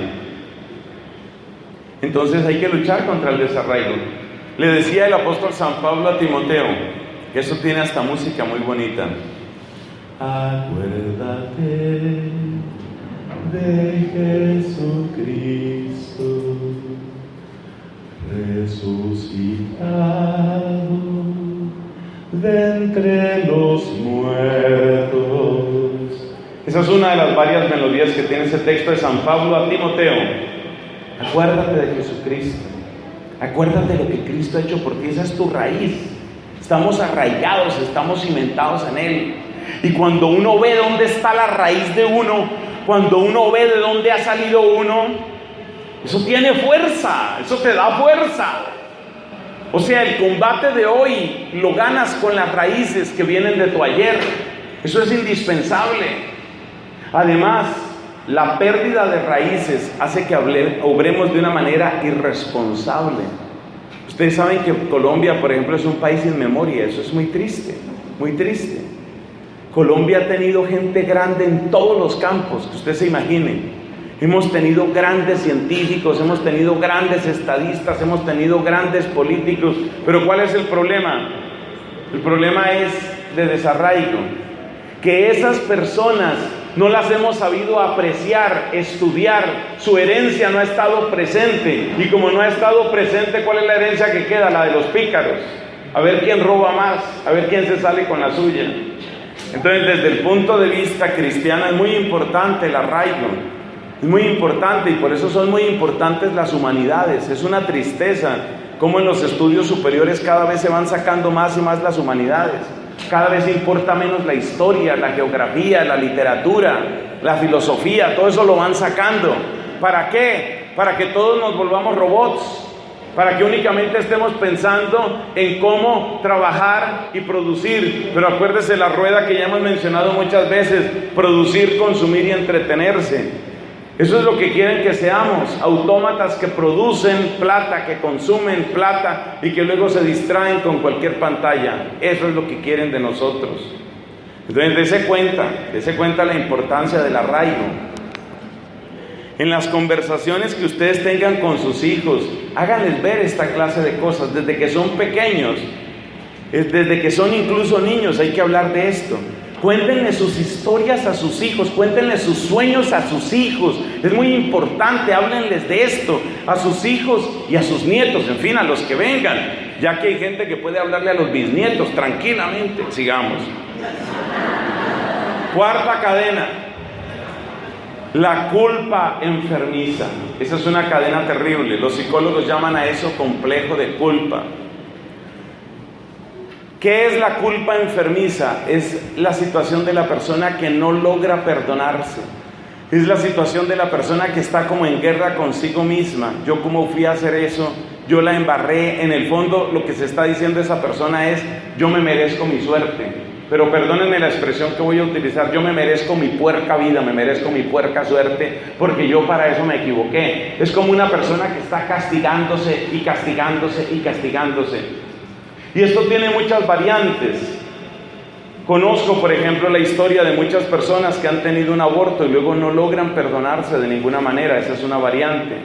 Entonces hay que luchar contra el desarraigo. Le decía el apóstol San Pablo a Timoteo, que eso tiene hasta música muy bonita. Acuérdate de Jesucristo, resucitado de entre los muertos. Esa es una de las varias melodías que tiene ese texto de San Pablo a Timoteo. Acuérdate de Jesucristo. Acuérdate de lo que Cristo ha hecho por ti. Esa es tu raíz. Estamos arraigados, estamos cimentados en Él. Y cuando uno ve dónde está la raíz de uno, cuando uno ve de dónde ha salido uno, eso tiene fuerza, eso te da fuerza. O sea, el combate de hoy lo ganas con las raíces que vienen de tu ayer. Eso es indispensable. Además, la pérdida de raíces hace que obremos de una manera irresponsable. Ustedes saben que Colombia, por ejemplo, es un país sin memoria. Eso es muy triste, muy triste. Colombia ha tenido gente grande en todos los campos que usted se imagine. Hemos tenido grandes científicos, hemos tenido grandes estadistas, hemos tenido grandes políticos. Pero ¿cuál es el problema? El problema es de desarraigo. Que esas personas no las hemos sabido apreciar, estudiar. Su herencia no ha estado presente. Y como no ha estado presente, ¿cuál es la herencia que queda? La de los pícaros. A ver quién roba más, a ver quién se sale con la suya. Entonces, desde el punto de vista cristiano, es muy importante el arraigo. Es muy importante, y por eso son muy importantes las humanidades. Es una tristeza cómo en los estudios superiores cada vez se van sacando más y más las humanidades. Cada vez importa menos la historia, la geografía, la literatura, la filosofía. Todo eso lo van sacando. ¿Para qué? Para que todos nos volvamos robots. Para que únicamente estemos pensando en cómo trabajar y producir. Pero acuérdese la rueda que ya hemos mencionado muchas veces: producir, consumir y entretenerse. Eso es lo que quieren que seamos: autómatas que producen plata, que consumen plata y que luego se distraen con cualquier pantalla. Eso es lo que quieren de nosotros. Entonces dése cuenta la importancia del arraigo. En las conversaciones que ustedes tengan con sus hijos, háganles ver esta clase de cosas desde que son pequeños, desde que son incluso niños. Hay que hablar de esto. Cuéntenle sus historias a sus hijos, cuéntenle sus sueños a sus hijos. Es muy importante, háblenles de esto a sus hijos y a sus nietos, en fin, a los que vengan, ya que hay gente que puede hablarle a los bisnietos tranquilamente. Sigamos. Cuarta cadena: la culpa enfermiza. Esa es una cadena terrible. Los psicólogos llaman a eso complejo de culpa. ¿Qué es la culpa enfermiza? Es la situación de la persona que no logra perdonarse. Es la situación de la persona que está como en guerra consigo misma. Yo cómo fui a hacer eso, yo la embarré. En el fondo lo que se está diciendo esa persona es: yo me merezco mi suerte. Pero perdónenme la expresión que voy a utilizar: yo me merezco mi puerca vida, me merezco mi puerca suerte, porque yo para eso me equivoqué. Es como una persona que está castigándose y castigándose y castigándose. Y esto tiene muchas variantes. Conozco, por ejemplo, la historia de muchas personas que han tenido un aborto y luego no logran perdonarse de ninguna manera. Esa es una variante.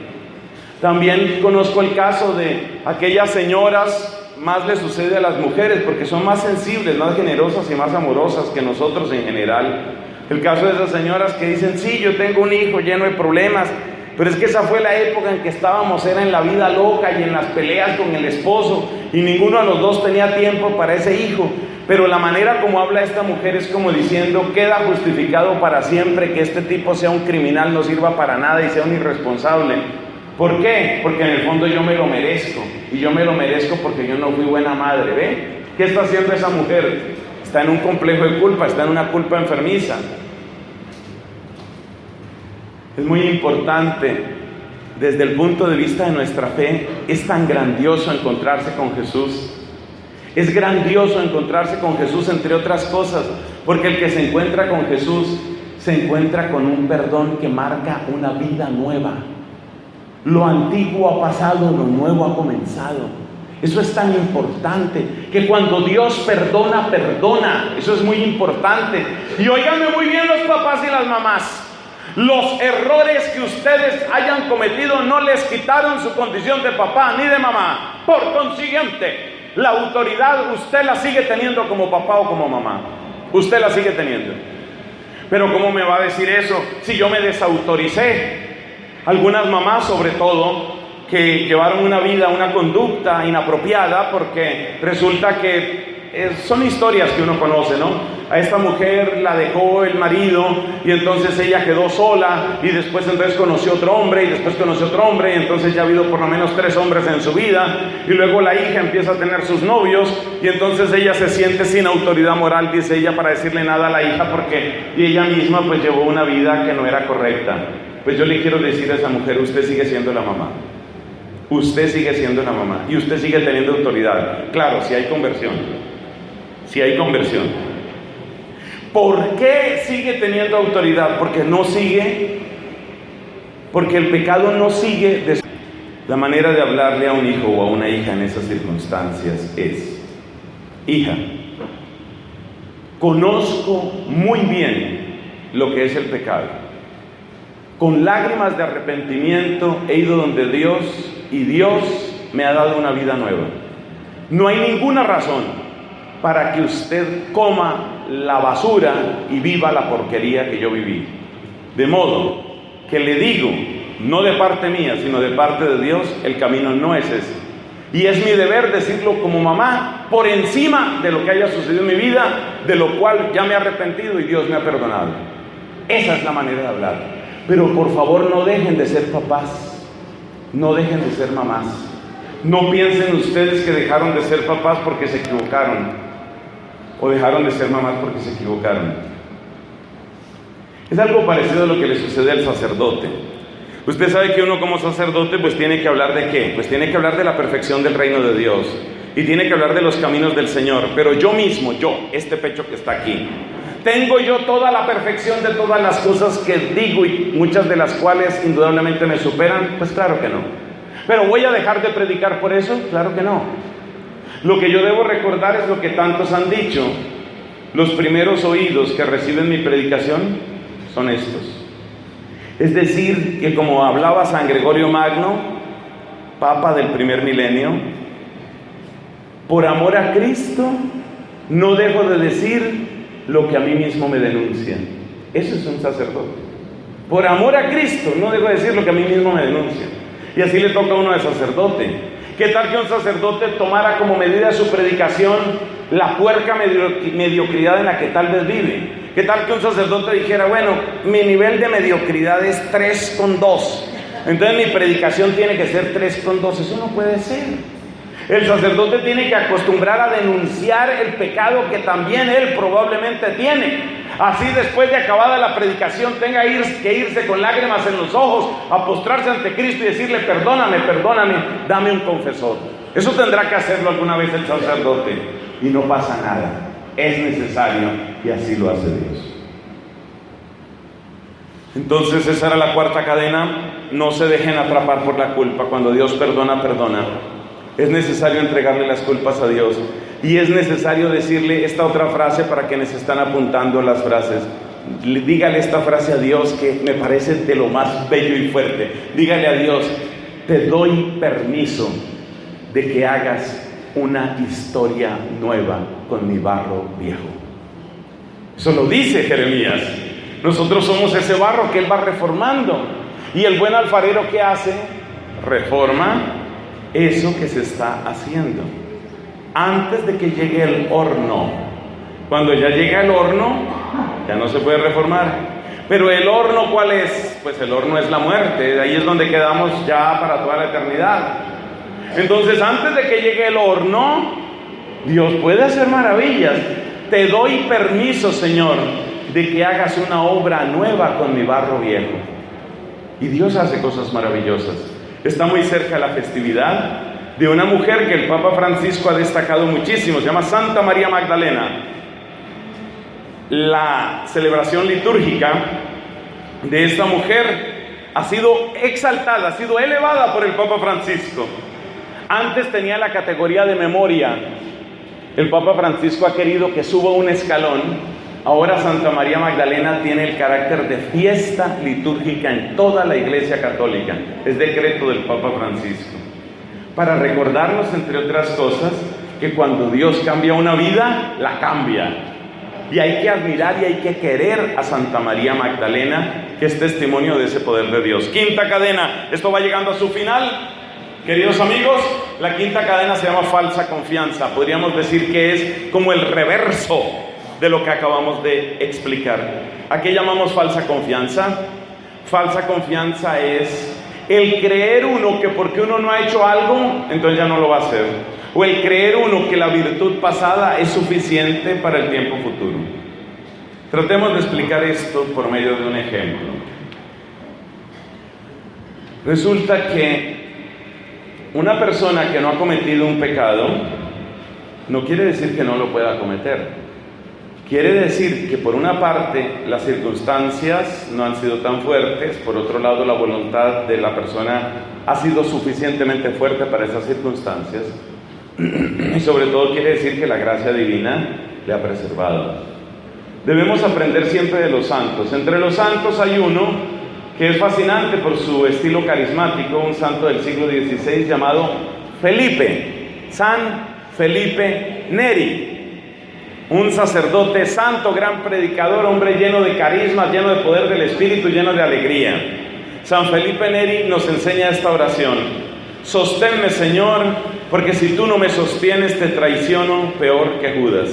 También conozco el caso de aquellas señoras, más le sucede a las mujeres porque son más sensibles, más generosas y más amorosas que nosotros en general. El caso de esas señoras que dicen: sí, yo tengo un hijo lleno de problemas, Pero es que esa fue la época en que estábamos, era en la vida loca y en las peleas con el esposo, y ninguno de los dos tenía tiempo para ese hijo. Pero la manera como habla esta mujer es como diciendo: queda justificado para siempre que este tipo sea un criminal, no sirva para nada y sea un irresponsable. ¿Por qué? Porque en el fondo yo me lo merezco, y yo me lo merezco porque yo no fui buena madre. ¿Ve? ¿Qué está haciendo esa mujer? Está en un complejo de culpa, está en una culpa enfermiza. Es muy importante, desde el punto de vista de nuestra fe, es tan grandioso encontrarse con Jesús. Es grandioso encontrarse con Jesús, entre otras cosas, porque el que se encuentra con Jesús se encuentra con un perdón que marca una vida nueva. Lo antiguo ha pasado, lo nuevo ha comenzado. Eso es tan importante, que cuando Dios perdona, perdona. Eso es muy importante. Y óiganme muy bien los papás y las mamás: los errores que ustedes hayan cometido no les quitaron su condición de papá ni de mamá. Por consiguiente, la autoridad usted la sigue teniendo como papá o como mamá. Usted la sigue teniendo. Pero ¿cómo me va a decir eso si yo me desautoricé? Algunas mamás, sobre todo, que llevaron una vida, una conducta inapropiada, porque resulta que son historias que uno conoce, ¿no? A esta mujer la dejó el marido y entonces ella quedó sola, y después entonces conoció otro hombre, y después conoció otro hombre, y entonces ya ha habido por lo menos 3 hombres en su vida, y luego la hija empieza a tener sus novios, y entonces ella se siente sin autoridad moral, dice ella, para decirle nada a la hija, porque y ella misma pues llevó una vida que no era correcta. Pues yo le quiero decir a esa mujer: usted sigue siendo la mamá. Usted sigue siendo la mamá y usted sigue teniendo autoridad. Claro, si hay conversión. Si hay conversión. ¿Por qué sigue teniendo autoridad? Porque no sigue, porque el pecado no sigue. La manera de hablarle a un hijo o a una hija en esas circunstancias es: hija, conozco muy bien lo que es el pecado. Con lágrimas de arrepentimiento he ido donde Dios, y Dios me ha dado una vida nueva. No hay ninguna razón para que usted coma la basura y viva la porquería que yo viví. De modo que le digo, no de parte mía, sino de parte de Dios, el camino no es ese. Y es mi deber decirlo como mamá, por encima de lo que haya sucedido en mi vida, de lo cual ya me he arrepentido y Dios me ha perdonado. Esa es la manera de hablar. Pero por favor, no dejen de ser papás, no dejen de ser mamás. No piensen ustedes que dejaron de ser papás porque se equivocaron, o dejaron de ser mamás porque se equivocaron. Es algo parecido a lo que le sucede al sacerdote. Usted sabe que uno como sacerdote pues tiene que hablar ¿de qué? Pues tiene que hablar de la perfección del reino de Dios, y tiene que hablar de los caminos del Señor. Pero yo mismo, este pecho que está aquí, ¿tengo yo toda la perfección de todas las cosas que digo, y muchas de las cuales indudablemente me superan? Pues claro que no. ¿Pero voy a dejar de predicar por eso? Claro que no. Lo que yo debo recordar es lo que tantos han dicho: los primeros oídos que reciben mi predicación son estos. Es decir, que como hablaba San Gregorio Magno, Papa del primer milenio, por amor a Cristo no dejo de decir lo que a mí mismo me denuncia. Eso es un sacerdote. Por amor a Cristo no dejo de decir lo que a mí mismo me denuncia. Y así le toca a uno de sacerdote. ¿Qué tal que un sacerdote tomara como medida de su predicación la puerca mediocridad en la que tal vez vive? ¿Qué tal que un sacerdote dijera: bueno, mi nivel de mediocridad es 3,2, entonces mi predicación tiene que ser 3,2? Eso no puede ser. El sacerdote tiene que acostumbrar a denunciar el pecado que también él probablemente tiene. Así, después de acabada la predicación, tenga que irse con lágrimas en los ojos a postrarse ante Cristo y decirle: perdóname, perdóname, dame un confesor. Eso tendrá que hacerlo alguna vez el sacerdote, y no pasa nada. Es necesario, y así lo hace Dios. Entonces esa era la cuarta cadena: no se dejen atrapar por la culpa. Cuando Dios perdona, perdona. Es necesario entregarle las culpas a Dios, y es necesario decirle esta otra frase para quienes están apuntando las frases. Dígale esta frase a Dios, que me parece de lo más bello y fuerte. Dígale a Dios: te doy permiso de que hagas una historia nueva con mi barro viejo. Eso lo dice Jeremías. Nosotros somos ese barro que Él va reformando. Y el buen alfarero, ¿qué hace? Reforma eso que se está haciendo antes de que llegue el horno. Cuando ya llega el horno, ya no se puede reformar. Pero el horno, ¿cuál es? Pues el horno es la muerte. Ahí es donde quedamos ya para toda la eternidad. Entonces, antes de que llegue el horno, Dios puede hacer maravillas. Te doy permiso, Señor, de que hagas una obra nueva con mi barro viejo. Y Dios hace cosas maravillosas. Está muy cerca la festividad de una mujer que el Papa Francisco ha destacado muchísimo. Se llama Santa María Magdalena. La celebración litúrgica de esta mujer ha sido exaltada, ha sido elevada por el Papa Francisco. Antes tenía la categoría de memoria. El Papa Francisco ha querido que suba un escalón. Ahora Santa María Magdalena tiene el carácter de fiesta litúrgica en toda la Iglesia Católica. Es decreto del Papa Francisco. Para recordarnos, entre otras cosas, que cuando Dios cambia una vida, la cambia. Y hay que admirar y hay que querer a Santa María Magdalena, que es testimonio de ese poder de Dios. Quinta cadena. Esto va llegando a su final. Queridos amigos, la quinta cadena se llama falsa confianza. Podríamos decir que es como el reverso de lo que acabamos de explicar. ¿A qué llamamos falsa confianza? Falsa confianza es el creer uno que porque uno no ha hecho algo, entonces ya no lo va a hacer. O el creer uno que la virtud pasada es suficiente para el tiempo futuro. Tratemos de explicar esto por medio de un ejemplo. Resulta que una persona que no ha cometido un pecado no quiere decir que no lo pueda cometer. Quiere decir que por una parte las circunstancias no han sido tan fuertes, por otro lado la voluntad de la persona ha sido suficientemente fuerte para esas circunstancias, y sobre todo quiere decir que la gracia divina le ha preservado. Debemos aprender siempre de los santos. Entre los santos hay uno que es fascinante por su estilo carismático, un santo del siglo XVI llamado Felipe, San Felipe Neri. Un sacerdote santo, gran predicador, hombre lleno de carisma, lleno de poder del Espíritu, lleno de alegría. San Felipe Neri nos enseña esta oración: sosténme, Señor, porque si tú no me sostienes te traiciono peor que Judas.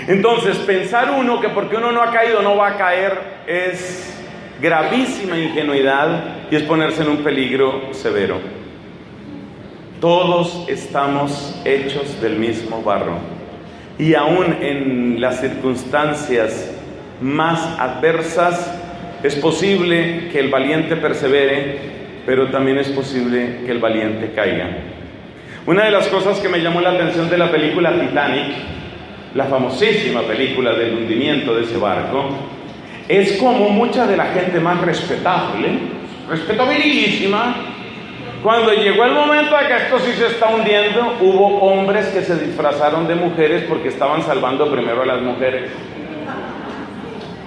Entonces, pensar uno que porque uno no ha caído no va a caer es gravísima ingenuidad y es ponerse en un peligro severo. Todos estamos hechos del mismo barro. Y aún en las circunstancias más adversas, es posible que el valiente persevere, pero también es posible que el valiente caiga. Una de las cosas que me llamó la atención de la película Titanic, la famosísima película del hundimiento de ese barco, es como mucha de la gente más respetabilísima, cuando llegó el momento de que esto sí se está hundiendo, hubo hombres que se disfrazaron de mujeres porque estaban salvando primero a las mujeres.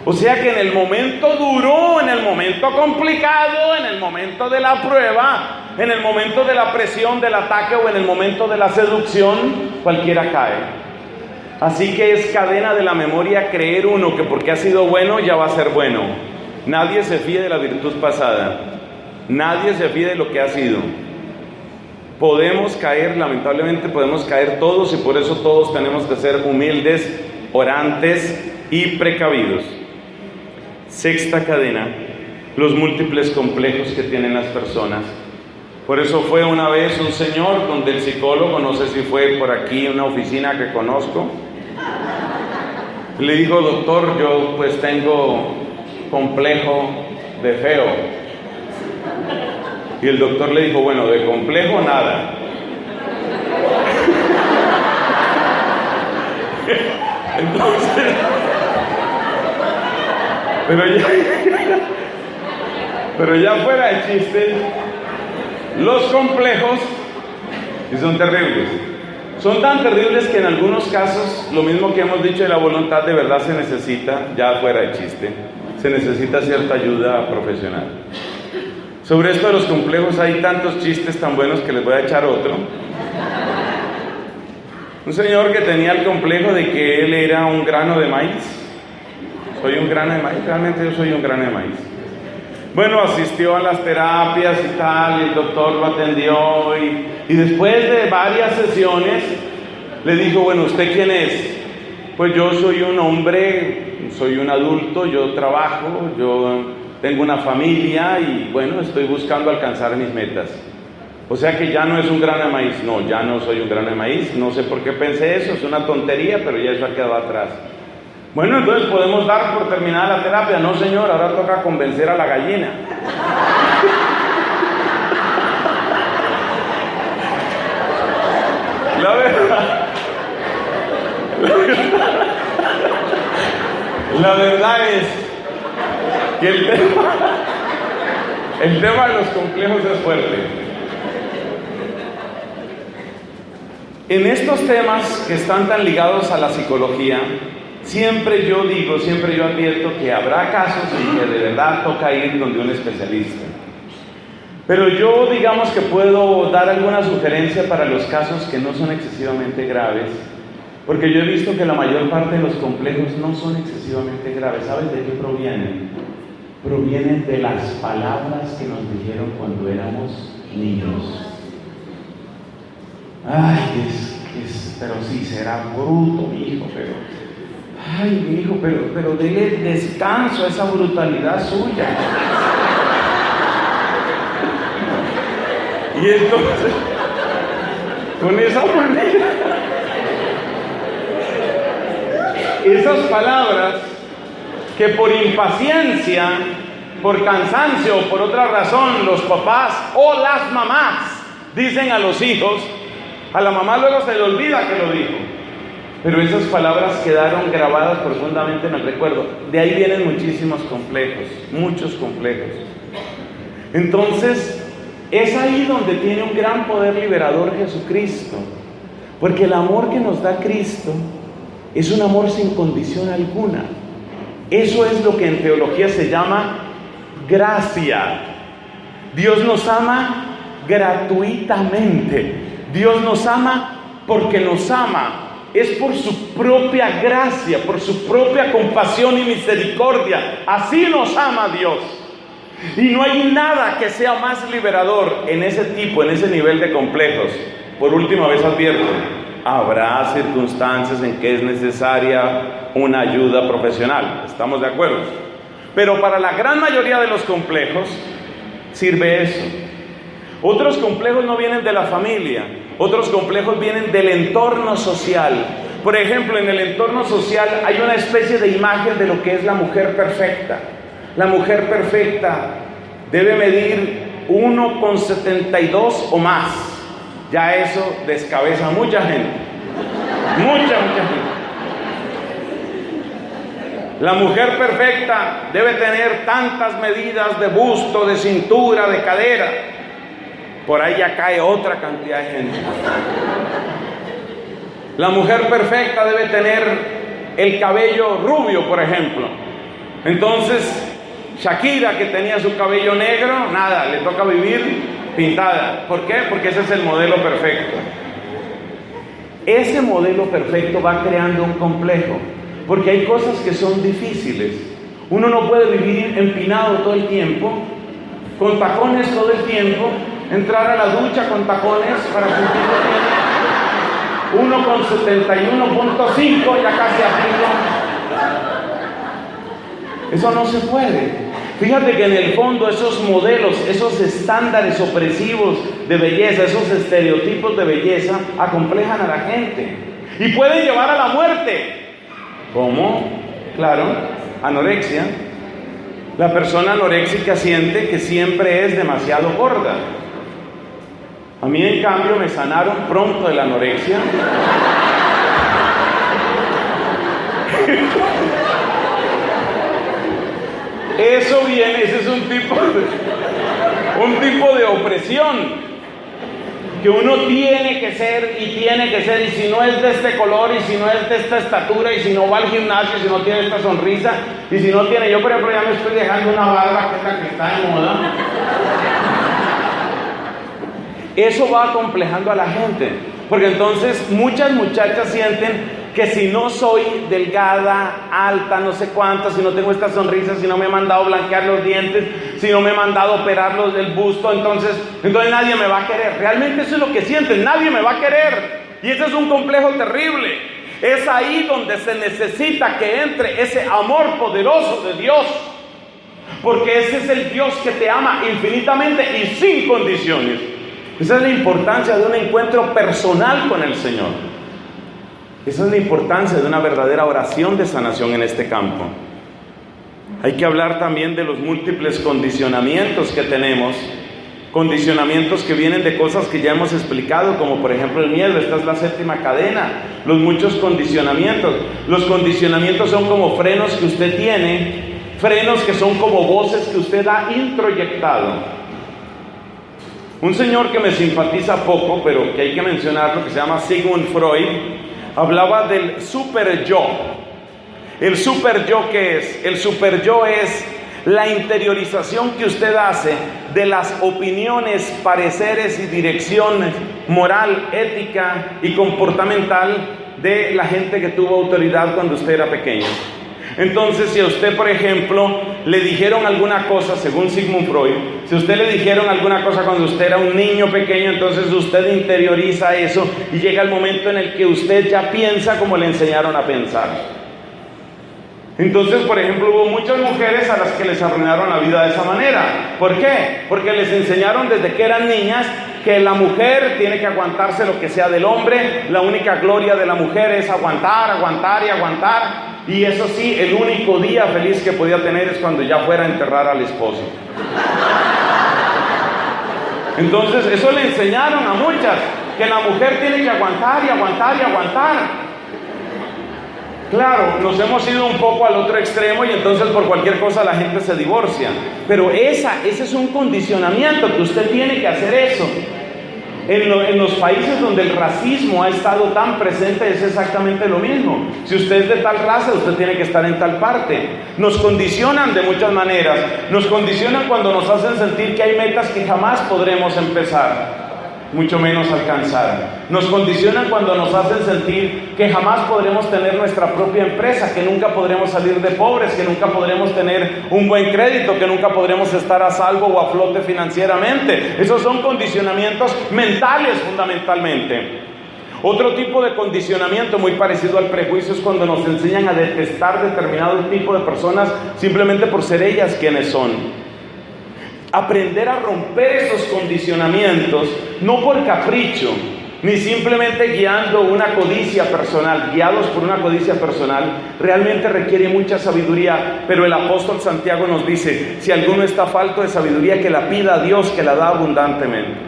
O sea que en el momento duro, en el momento complicado, en el momento de la prueba, en el momento de la presión, del ataque o en el momento de la seducción, cualquiera cae. Así que es cadena de la memoria creer uno que porque ha sido bueno ya va a ser bueno. Nadie se fíe de la virtud pasada. Nadie se fíe de lo que ha sido. Podemos caer, lamentablemente podemos caer todos, y por eso todos tenemos que ser humildes, orantes y precavidos. Sexta cadena, los múltiples complejos que tienen las personas. Por eso fue una vez un señor donde el psicólogo, no sé si fue por aquí una oficina que conozco, le dijo: doctor, yo pues tengo complejo de feo. Y el doctor le dijo: bueno, de complejo nada. Entonces, pero ya fuera de chiste, los complejos, y son terribles, son tan terribles que en algunos casos, lo mismo que hemos dicho de la voluntad, de verdad se necesita, ya fuera de chiste, se necesita cierta ayuda profesional. Sobre esto de los complejos hay tantos chistes tan buenos que les voy a echar otro. Un señor que tenía el complejo de que él era un grano de maíz. Soy un grano de maíz, realmente yo soy un grano de maíz. Bueno, asistió a las terapias y tal, y el doctor lo atendió, y después de varias sesiones le dijo, bueno, ¿usted quién es? Pues yo soy un hombre, soy un adulto, yo trabajo, yo tengo una familia y bueno, estoy buscando alcanzar mis metas. O sea que ya no es un grano de maíz. No, ya no soy un grano de maíz, no sé por qué pensé eso, es una tontería, pero ya eso ha quedado atrás. Bueno, entonces podemos dar por terminada la terapia. No, señor, ahora toca convencer a la gallina. La verdad es que el tema de los complejos es fuerte. En estos temas que están tan ligados a la psicología, siempre yo advierto que habrá casos en que de verdad toca ir donde un especialista. Pero yo digamos que puedo dar alguna sugerencia para los casos que no son excesivamente graves, porque yo he visto que la mayor parte de los complejos no son excesivamente graves. ¿Sabes de qué provienen? Provienen de las palabras que nos dijeron cuando éramos niños. Ay, pero sí, será bruto, mi hijo, pero... Ay, mi hijo, pero dele descanso a esa brutalidad suya. Y entonces, con esa manera, esas palabras que por impaciencia, por cansancio o por otra razón, los papás o las mamás dicen a los hijos, a la mamá luego se le olvida que lo dijo. Pero esas palabras quedaron grabadas profundamente en el recuerdo. De ahí vienen muchísimos complejos, muchos complejos. Entonces, es ahí donde tiene un gran poder liberador Jesucristo. Porque el amor que nos da Cristo es un amor sin condición alguna. Eso es lo que en teología se llama gracia. Dios nos ama gratuitamente. Dios nos ama porque nos ama. Es por su propia gracia, por su propia compasión y misericordia. Así nos ama Dios. Y no hay nada que sea más liberador en ese nivel de complejos. Por última vez advierto, habrá circunstancias en que es necesaria una ayuda profesional. ¿Estamos de acuerdo? Pero para la gran mayoría de los complejos sirve eso. Otros complejos no vienen de la familia, otros complejos vienen del entorno social. Por ejemplo, en el entorno social hay una especie de imagen de lo que es la mujer perfecta. La mujer perfecta debe medir 1,72 o más. Ya eso descabeza a mucha gente. Mucha gente. La mujer perfecta debe tener tantas medidas de busto, de cintura, de cadera. Por ahí ya cae otra cantidad de gente. La mujer perfecta debe tener el cabello rubio, por ejemplo. Entonces, Shakira, que tenía su cabello negro, nada, le toca vivir pintada. ¿Por qué? Porque ese es el modelo perfecto. Ese modelo perfecto va creando un complejo, porque hay cosas que son difíciles. Uno no puede vivir empinado todo el tiempo, con tacones todo el tiempo, entrar a la ducha con tacones para sentir que tiene 1,71.5 ya casi arriba. Eso no se puede. Fíjate que en el fondo esos modelos, esos estándares opresivos de belleza, esos estereotipos de belleza acomplejan a la gente y pueden llevar a la muerte. ¿Cómo? Claro, anorexia. La persona anoréxica siente que siempre es demasiado gorda. A mí, en cambio, me sanaron pronto de la anorexia. Eso viene, ese es un tipo de opresión que uno tiene que ser, y si no es de este color, y si no es de esta estatura, y si no va al gimnasio, y si no tiene esta sonrisa, y si no tiene, yo por ejemplo ya me estoy dejando una barba que es la que está de moda. Eso va acomplejando a la gente, porque entonces muchas muchachas sienten que si no soy delgada, alta, no sé cuánta, si no tengo esta sonrisa, si no me he mandado blanquear los dientes, si no me he mandado a operar los del busto, entonces nadie me va a querer. Realmente eso es lo que sienten, nadie me va a querer. Y ese es un complejo terrible. Es ahí donde se necesita que entre ese amor poderoso de Dios, porque ese es el Dios que te ama infinitamente y sin condiciones. Esa es la importancia de un encuentro personal con el Señor. Esa es la importancia de una verdadera oración de sanación en este campo. Hay que hablar también de los múltiples condicionamientos que tenemos, condicionamientos que vienen de cosas que ya hemos explicado, como por ejemplo el miedo. Esta es la séptima cadena, los muchos condicionamientos. Los condicionamientos son como frenos que usted tiene, frenos que son como voces que usted ha introyectado. Un señor que me simpatiza poco, pero que hay que mencionarlo, que se llama Sigmund Freud, hablaba del super yo. El super yo, ¿qué es? El super yo es la interiorización que usted hace de las opiniones, pareceres y direcciones moral, ética y comportamental de la gente que tuvo autoridad cuando usted era pequeño. Entonces, si a usted, por ejemplo, le dijeron alguna cosa, según Sigmund Freud, si a usted le dijeron alguna cosa cuando usted era un niño pequeño, entonces usted interioriza eso y llega el momento en el que usted ya piensa como le enseñaron a pensar. Entonces, por ejemplo, hubo muchas mujeres a las que les arruinaron la vida de esa manera. ¿Por qué? Porque les enseñaron desde que eran niñas que la mujer tiene que aguantarse lo que sea del hombre, la única gloria de la mujer es aguantar, aguantar y aguantar. Y eso sí, el único día feliz que podía tener es cuando ya fuera a enterrar al esposo. Entonces, eso le enseñaron a muchas, que la mujer tiene que aguantar y aguantar y aguantar. Claro, nos hemos ido un poco al otro extremo y entonces por cualquier cosa la gente se divorcia. Pero ese es un condicionamiento, que usted tiene que hacer eso. En los países donde el racismo ha estado tan presente es exactamente lo mismo. Si usted es de tal raza, usted tiene que estar en tal parte. Nos condicionan de muchas maneras. Nos condicionan cuando nos hacen sentir que hay metas que jamás podremos empezar, mucho menos alcanzar. Nos condicionan cuando nos hacen sentir que jamás podremos tener nuestra propia empresa, que nunca podremos salir de pobres, que nunca podremos tener un buen crédito, que nunca podremos estar a salvo o a flote financieramente. Esos son condicionamientos mentales fundamentalmente. Otro tipo de condicionamiento muy parecido al prejuicio es cuando nos enseñan a detestar determinado tipo de personas simplemente por ser ellas quienes son. Aprender a romper esos condicionamientos, no por capricho, ni simplemente guiando una codicia personal, guiados por una codicia personal, realmente requiere mucha sabiduría. Pero el apóstol Santiago nos dice: si alguno está falto de sabiduría, que la pida a Dios, que la da abundantemente.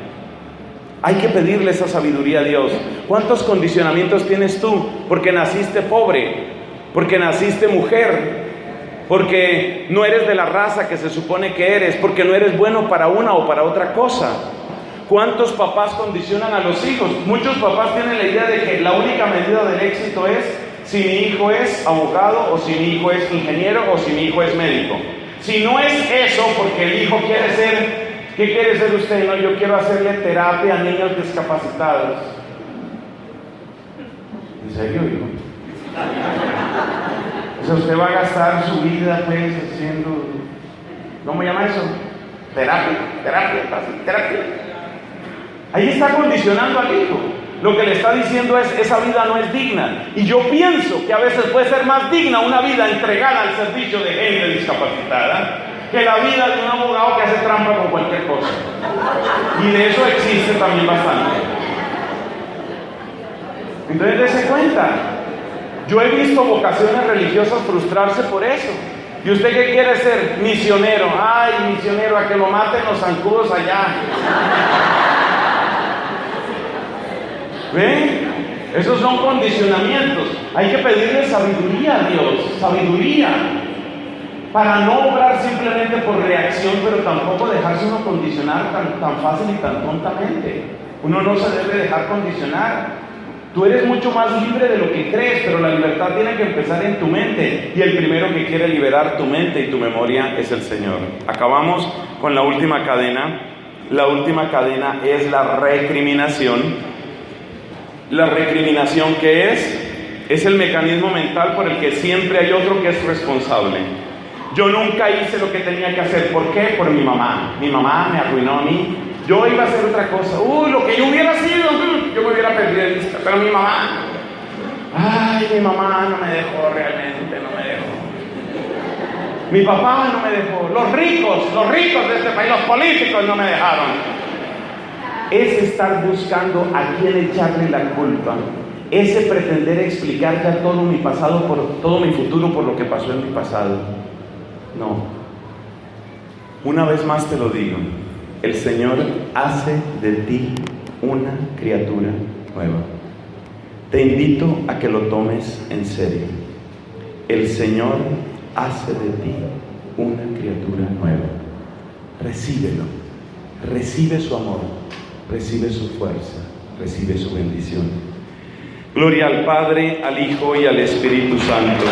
Hay que pedirle esa sabiduría a Dios. ¿Cuántos condicionamientos tienes tú? Porque naciste pobre, porque naciste mujer, porque no eres de la raza que se supone que eres, porque no eres bueno para una o para otra cosa. ¿Cuántos papás condicionan a los hijos? Muchos papás tienen la idea de que la única medida del éxito es si mi hijo es abogado, o si mi hijo es ingeniero, o si mi hijo es médico. Si no es eso, porque el hijo quiere ser, ¿qué quiere ser usted? No, yo quiero hacerle terapia a niños discapacitados. ¿En serio, hijo? O sea, usted va a gastar su vida pues haciendo, ¿cómo llama eso? Terapia. Ahí está condicionando al hijo. Lo que le está diciendo es: esa vida no es digna. Y yo pienso que a veces puede ser más digna una vida entregada al servicio de gente discapacitada que la vida de un abogado que hace trampa con cualquier cosa. Y de eso existe también bastante. Entonces dése cuenta. Yo he visto vocaciones religiosas frustrarse por eso. ¿Y usted qué quiere ser? Misionero. Ay, misionero, a que lo maten los zancudos allá. ¿Ven? Esos son condicionamientos. Hay que pedirle sabiduría a Dios, sabiduría, para no obrar simplemente por reacción, pero tampoco dejarse uno condicionar tan fácil y tan tontamente. Uno no se debe dejar condicionar. Tú eres mucho más libre de lo que crees, pero la libertad tiene que empezar en tu mente. Y el primero que quiere liberar tu mente y tu memoria es el Señor. Acabamos con la última cadena. La última cadena es la recriminación. La recriminación, ¿qué es? Es el mecanismo mental por el que siempre hay otro que es responsable. Yo nunca hice lo que tenía que hacer. ¿Por qué? Por mi mamá. Mi mamá me arruinó a mí. Yo iba a hacer otra cosa. Lo que yo hubiera sido, yo me hubiera perdido de vista. Pero mi mamá, mi mamá no me dejó realmente, no me dejó. Mi papá no me dejó. Los ricos de este país, los políticos no me dejaron. Es estar buscando a quién echarle la culpa. Ese pretender explicar ya todo mi pasado, por todo mi futuro, por lo que pasó en mi pasado. No. Una vez más te lo digo. El Señor hace de ti una criatura nueva. Te invito a que lo tomes en serio. El Señor hace de ti una criatura nueva. Recíbelo. Recibe su amor. Recibe su fuerza. Recibe su bendición. Gloria al Padre, al Hijo y al Espíritu Santo.